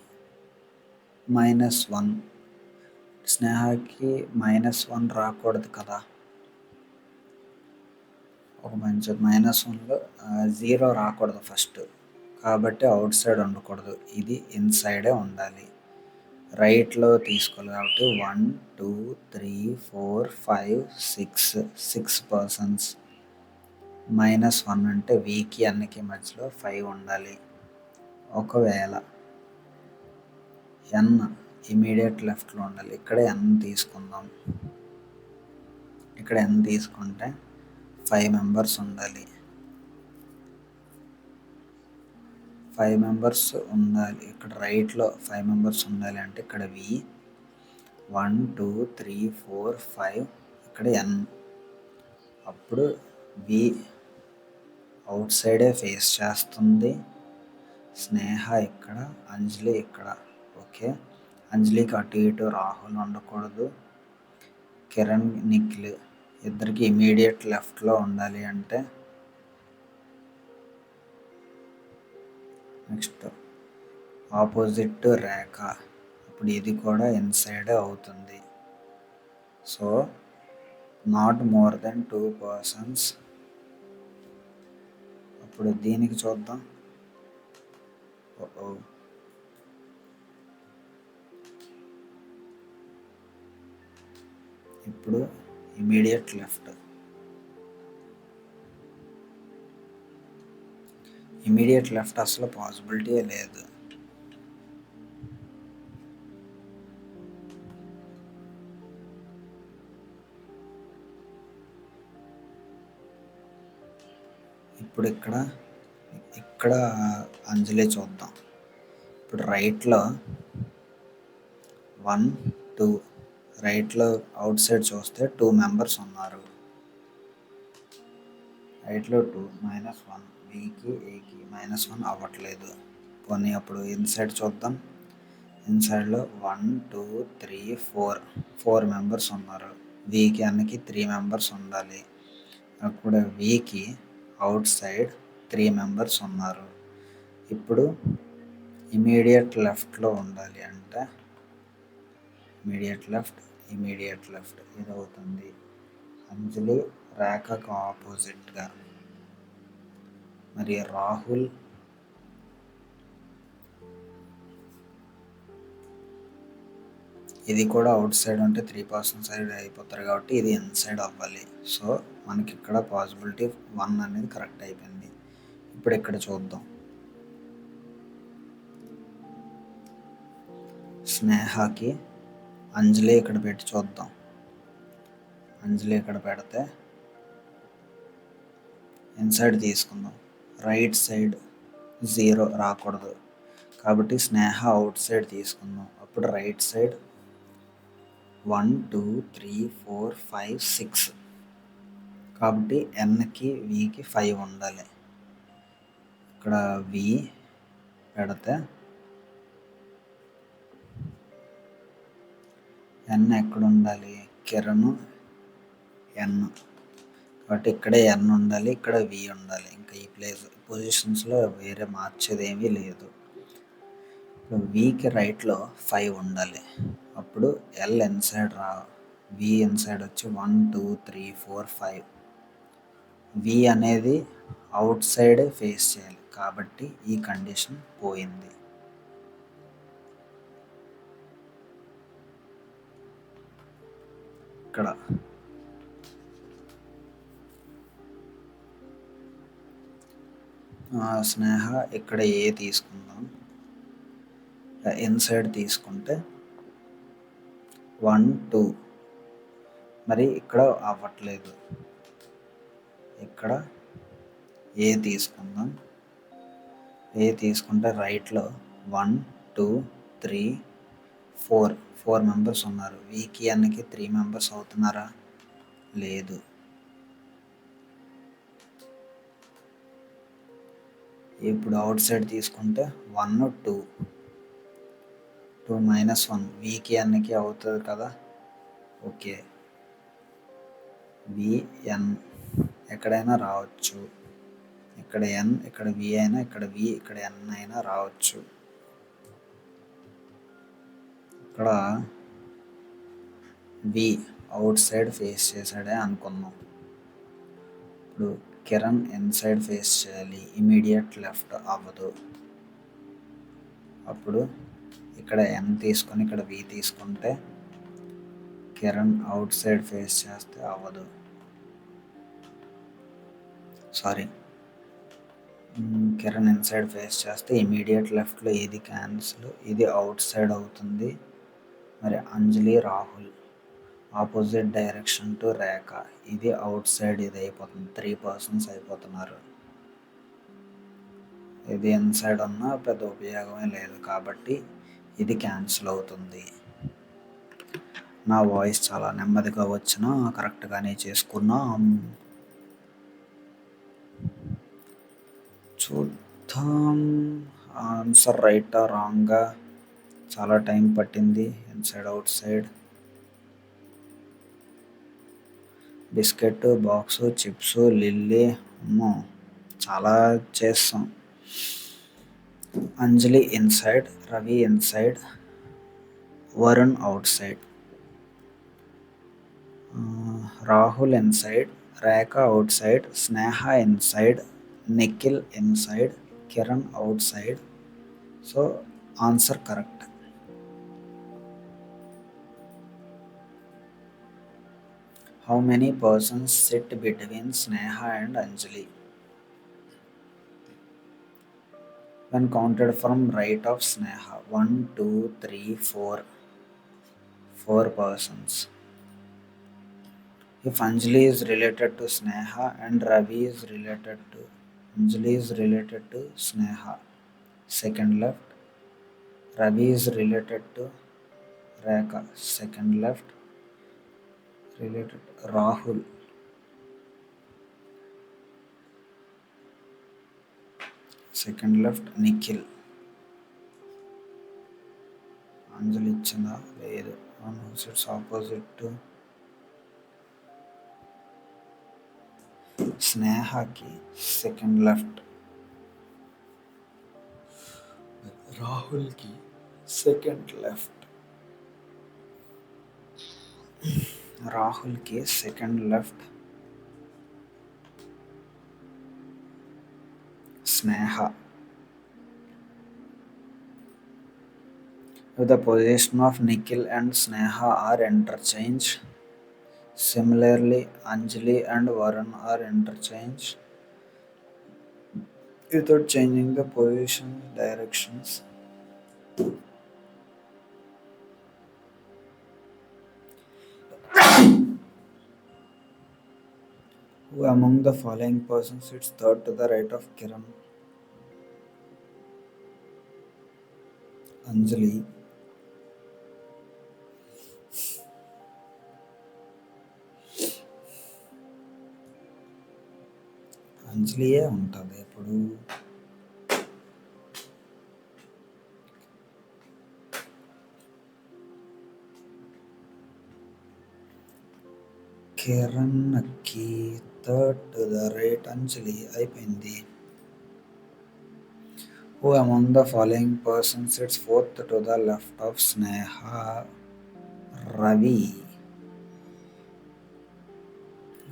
-1. స్నేహకి -1 రాకూడదు కదా. ఒక మంచి -1లో 0 రాకూడదు ఫస్ట్. కాబట్టి అవుట్ సైడ్ ఉండకూడదు, ఇది ఇన్సైడే ఉండాలి. రైట్లో తీసుకోవాలి కాబట్టి 1 2 3 4 5 6 పర్సన్స్. -1 అంటే వీకి అన్నికి మధ్యలో 5 ఉండాలి. ఒకవేళ ఎన్ ఇమీడియట్ లెఫ్ట్లో ఉండాలి. ఇక్కడ ఎన్ తీసుకుందాం. ఇక్కడ ఎన్ తీసుకుంటే 5 మెంబర్స్ ఉండాలి. 5 మెంబర్స్ ఉండాలి. ఇక్కడ రైట్లో 5 మెంబర్స్ ఉండాలి అంటే ఇక్కడ వి 1 2 3 4 5 ఇక్కడ ఎన్. అప్పుడు వి అవుట్ సైడే ఫేస్ చేస్తుంది. స్నేహ ఇక్కడ, అంజలి ఇక్కడ. ఓకే, అంజలికి అటు ఇటు రాహుల్ ఉండకూడదు. కిరణ్, నిఖిల్ ఇద్దరికి ఇమీడియట్ లెఫ్ట్లో ఉండాలి అంటే నెక్స్ట్ ఆపోజిట్ రేఖ. అప్పుడు ఇది కూడా ఇన్సైడే అవుతుంది. So not more than 2 persons. అప్పుడు దీనికి చూద్దాం. ఇప్పుడు ఇమీడియట్ లెఫ్ట్. ఇమీడియట్ లెఫ్ట్ అసలు పాసిబిలిటీ లేదు. ఇప్పుడు ఇక్కడ అంజలి చూద్దాం. ఇప్పుడు రైట్లో 1 2 రైట్లో అవుట్ సైడ్ చూస్తే 2 మెంబర్స్ ఉన్నారు. రైట్లో 2 -1 వీకి ఏకి -1 అవ్వట్లేదు. పోనీ అప్పుడు ఇన్సైడ్ చూద్దాం. ఇన్సైడ్లో 1 2 3 4 మెంబర్స్ ఉన్నారు. వీకి అన్నకి 3 మెంబర్స్ ఉండాలి. అప్పుడు వీకి అవుట్ సైడ్ 3 మెంబర్స్ ఉన్నారు. ఇప్పుడు ఇమీడియట్ లెఫ్ట్లో ఉండాలి అంటే ఇమీడియట్ లెఫ్ట్ ఇది అవుతుంది. అంజలి రేఖకు ఆపోజిట్గా. మరి రాహుల్ ఇది కూడా అవుట్ సైడ్ ఉంటే 3 పర్సన్స్ సైడ్ అయిపోతారు కాబట్టి ఇది ఇన్సైడ్ అవ్వాలి. సో మనకి ఇక్కడ పాసిబిలిటీ 1 అనేది కరెక్ట్ అయిపోయింది. ఇప్పుడు ఇక్కడ చూద్దాం. స్నేహకి అంజలి ఇక్కడ పెట్టి చూద్దాం. అంజలి ఇక్కడ పెడితే ఇన్సైడ్ తీసుకుందాం. రైట్ సైడ్ 0 రాకూడదు కాబట్టి స్నేహ అవుట్ సైడ్ తీసుకుందాం. అప్పుడు రైట్ సైడ్ 1 2 3 4 5 6 కాబట్టి ఎన్కి వికి 5 ఉండాలి. ఇక్కడ వి పెడితే ఎన్ ఎక్కడ ఉండాలి? కిరణ్ ఎన్ కాబట్టి ఇక్కడే ఎన్ ఉండాలి, ఇక్కడ వి ఉండాలి. ఇంకా ఈ పొజిషన్స్లో వేరే మార్చేది ఏమీ లేదు. ఇప్పుడు వికి రైట్లో 5 ఉండాలి. అప్పుడు ఎల్ ఇన్సైడ్ వి ఇన్సైడ్ వచ్చి 1 2 3 4 5. వి అనేది అవుట్ సైడ్ ఫేస్ చేయాలి కాబట్టి ఈ కండిషన్ పోయింది. ఇక్కడ స్నేహ ఇక్కడ ఏ తీసుకుందాం. ఇన్సైడ్ తీసుకుంటే 1 2 మరి ఇక్కడ అవ్వట్లేదు. ఇక్కడ ఏ తీసుకుందాం. ఏ తీసుకుంటే రైట్లో 1 2 3 4 మెంబర్స్ ఉన్నారు. వీకి అన్నకి 3 మెంబర్స్ అవుతున్నారా? లేదు. ఇప్పుడు అవుట్ సైడ్ తీసుకుంటే 1 2 2 -1 వికి ఎన్కి అవుతుంది కదా. ఓకే, విఎన్ ఎక్కడైనా రావచ్చు. ఇక్కడ ఎన్, ఇక్కడ వి అయినా, ఇక్కడ వి, ఇక్కడ ఎన్ అయినా రావచ్చు. ఇక్కడ వి అవుట్ సైడ్ ఫేస్ చేశాడే అనుకుందాం. ఇప్పుడు కిరణ్ ఇన్సైడ్ ఫేస్ చేయాలి, ఇమీడియట్ లెఫ్ట్ అవ్వదు. అప్పుడు ఇక్కడ ఎన్ తీసుకొని ఇక్కడ వి తీసుకుంటే కిరణ్ అవుట్ సైడ్ ఫేస్ చేస్తే అవ్వదు. సారీ, కిరణ్ ఇన్సైడ్ ఫేస్ చేస్తే ఇమీడియట్ లెఫ్ట్లో ఇది క్యాన్సిల్, ఇది అవుట్ సైడ్ అవుతుంది. మరి అంజలి రాహుల్ ఆపోజిట్ డైరెక్షన్ టు రేఖ, ఇది అవుట్ సైడ్, ఇది అయిపోతుంది. 3 పర్సన్స్ అయిపోతున్నారు. ఇది ఇన్సైడ్ ఉన్నా పెద్ద ఉపయోగమే లేదు కాబట్టి ఇది క్యాన్సిల్ అవుతుంది. నా వాయిస్ చాలా నెమ్మదిగా వచ్చినా కరెక్ట్గానే చేసుకున్నాం. చూద్దాం ఆన్సర్ రైటా రాంగా. చాలా టైం పట్టింది. Inside outside, biscuit box, chips, lily, చాలా చేస్తాం. Anjali inside, Ravi inside, Varun outside, Rahul inside, Rekha outside, Sneha inside, Nikhil inside, Kiran outside. So answer correct. How many persons sit between Sneha and Anjali? When counted from right of Sneha, 1 2 3 4, 4 persons. If Anjali is related to Sneha and Ravi is related to Anjali is related to Sneha, second left. Ravi is related to Rekha, second left. Related to Rahul, second left. Nikhil, Anjali ఇచ్చిందా లేదు, one who sits opposite to స్నేహకి second left, రాహుల్కి second left, రాహుల్కి second left, Sneha. If the position of Nikhil and Sneha are interchanged, similarly Anjali and Varun are interchanged without changing the position directions. Who among the following persons sits third to the right of Kiran? Anjali, అంజలియే ఉంటుంది ఇప్పుడు. కిరణ్కి third to the right అంజలి అయిపోయింది. Who among the following persons sits fourth to the left of Sneha? Ravi.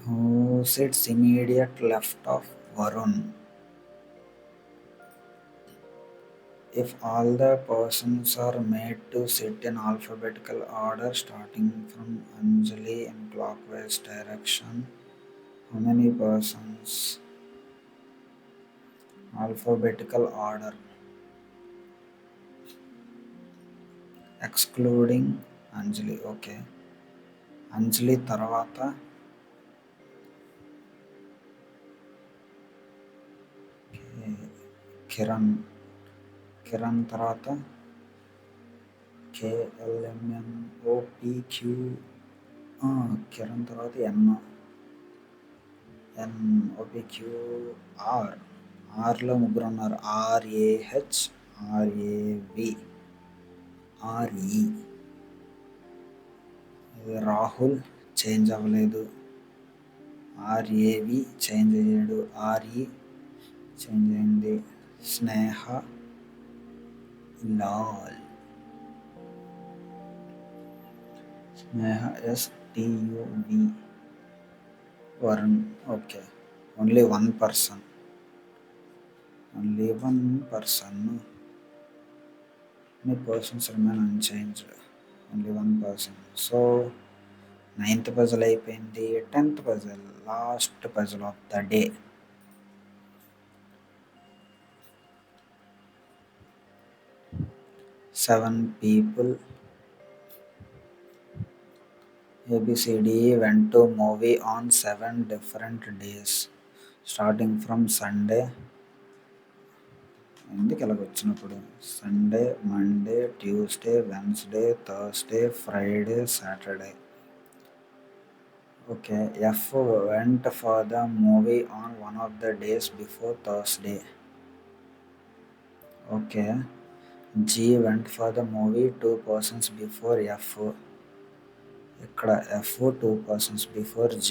Who sits immediate left of Varun? If all the persons are made to sit in alphabetical order starting from Anjali in clockwise direction, how many persons? Alphabetical order excluding Anjali. Okay, అంజలి తర్వాత కిరణ్, కిరణ్ తర్వాత KLMNOPQ, Kiran తర్వాత NOPQR, ఆర్లో ముగ్గురు ఉన్నారు. ఆర్ఏహెచ్, ఆర్ఏవి, RE. Rahul change అవ్వలేదు. ఆర్ఏవి change అయ్యాడు. RE change అయింది. స్నేహ, లాల్. స్నేహ STUV. Varun. Okay, only one person. Only one person. Many persons remain unchanged. Only one person. So 9th puzzle అయిపోయింది. 10th puzzle, last puzzle of the day. Seven people ABCD went to movie on 7 different days starting from Sunday. ఎందుకు ఇలాగ వచ్చినప్పుడు Sunday, Monday, Tuesday, Wednesday, Thursday, Friday, Saturday. Okay, F went for the movie on one of the days before Thursday. Okay, G went for the movie 2 persons before F. ఇక్కడ F 2 persons before G.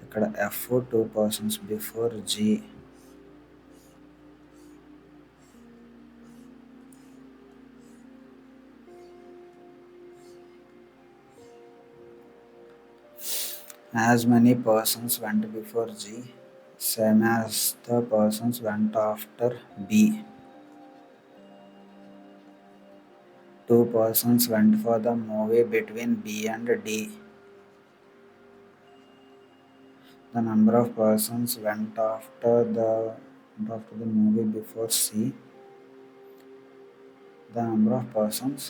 ఇక్కడ F 2 persons before G. As many persons went before G, same as the persons went after B. 2 persons went for the movie between B and D. The number of persons went after the movie before C. The number of persons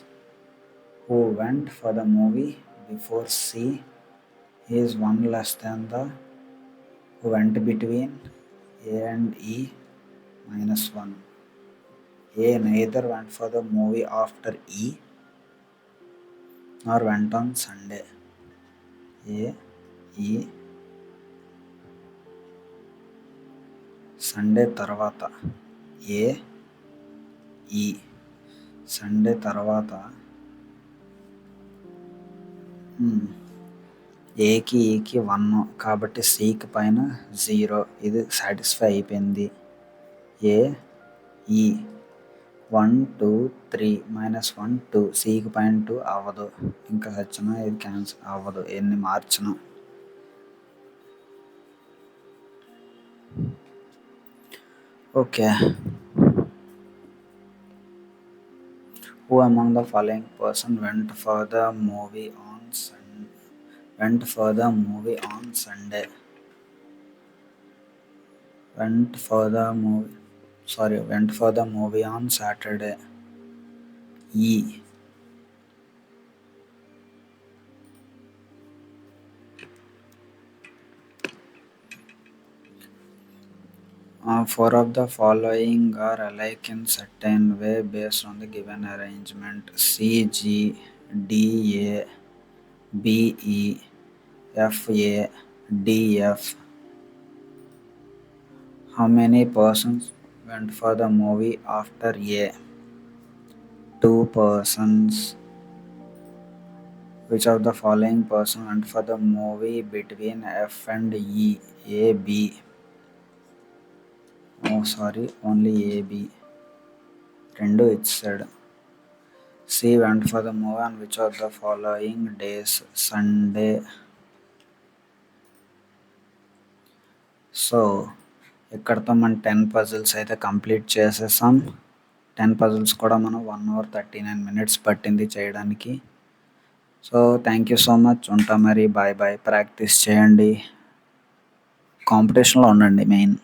who went for the movie before C is 1 less than the who went between A and E minus 1. A neither went for the movie after E nor went on Sunday. A, E, Sunday తర్వాత. ఏ, ఈ, Sunday తర్వాత. ఏకి ఈకి 1 కాబట్టి సికి పైన 0. ఇది satisfy అయిపోయింది. ఏ, ఈ 1 2 3 -1 2. సికి పైన 2 అవ్వదు. ఇంకా వచ్చినా ఇది క్యాన్సిల్ అవ్వదు ఎన్ని మార్చినా. Okay, who among the following person went for the movie on Sunday? Went for the movie on Saturday. E. 4 of the following are alike in certain way based on the given arrangement. C, G, D, A, B, E, F, A, D, F. How many persons went for the movie after A? 2 persons. Which of the following person went for the movie between F and E? A, B. Only A, B. రెండు ఇచ్చాడు. C went for the movie on which of the following days? Sunday. So ఇక్కడతో మనం 10 puzzles అయితే complete చేసేసాం. 10 puzzles కూడా మనం 1 hour 39 minutes పట్టింది చేయడానికి. So thank you so much. ఉంటా మరి. Bye bye. ప్రాక్టీస్ చేయండి, కాంపిటీషన్లో ఉండండి మెయిన్.